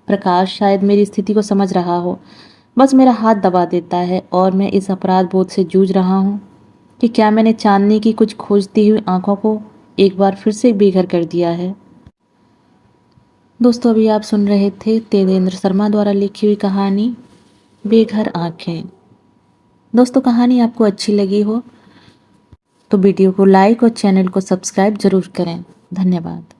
प्रकाश शायद मेरी स्थिति को समझ रहा हो, बस मेरा हाथ दबा देता है और मैं इस अपराध बोध से जूझ रहा हूँ कि क्या मैंने चांदनी की कुछ खोजती हुई आंखों को एक बार फिर से बेघर कर दिया है। दोस्तों, अभी आप सुन रहे थे तेजेंद्र शर्मा द्वारा लिखी हुई कहानी बेघर आंखें। दोस्तों, कहानी आपको अच्छी लगी हो तो वीडियो को लाइक और चैनल को सब्सक्राइब जरूर करें। धन्यवाद।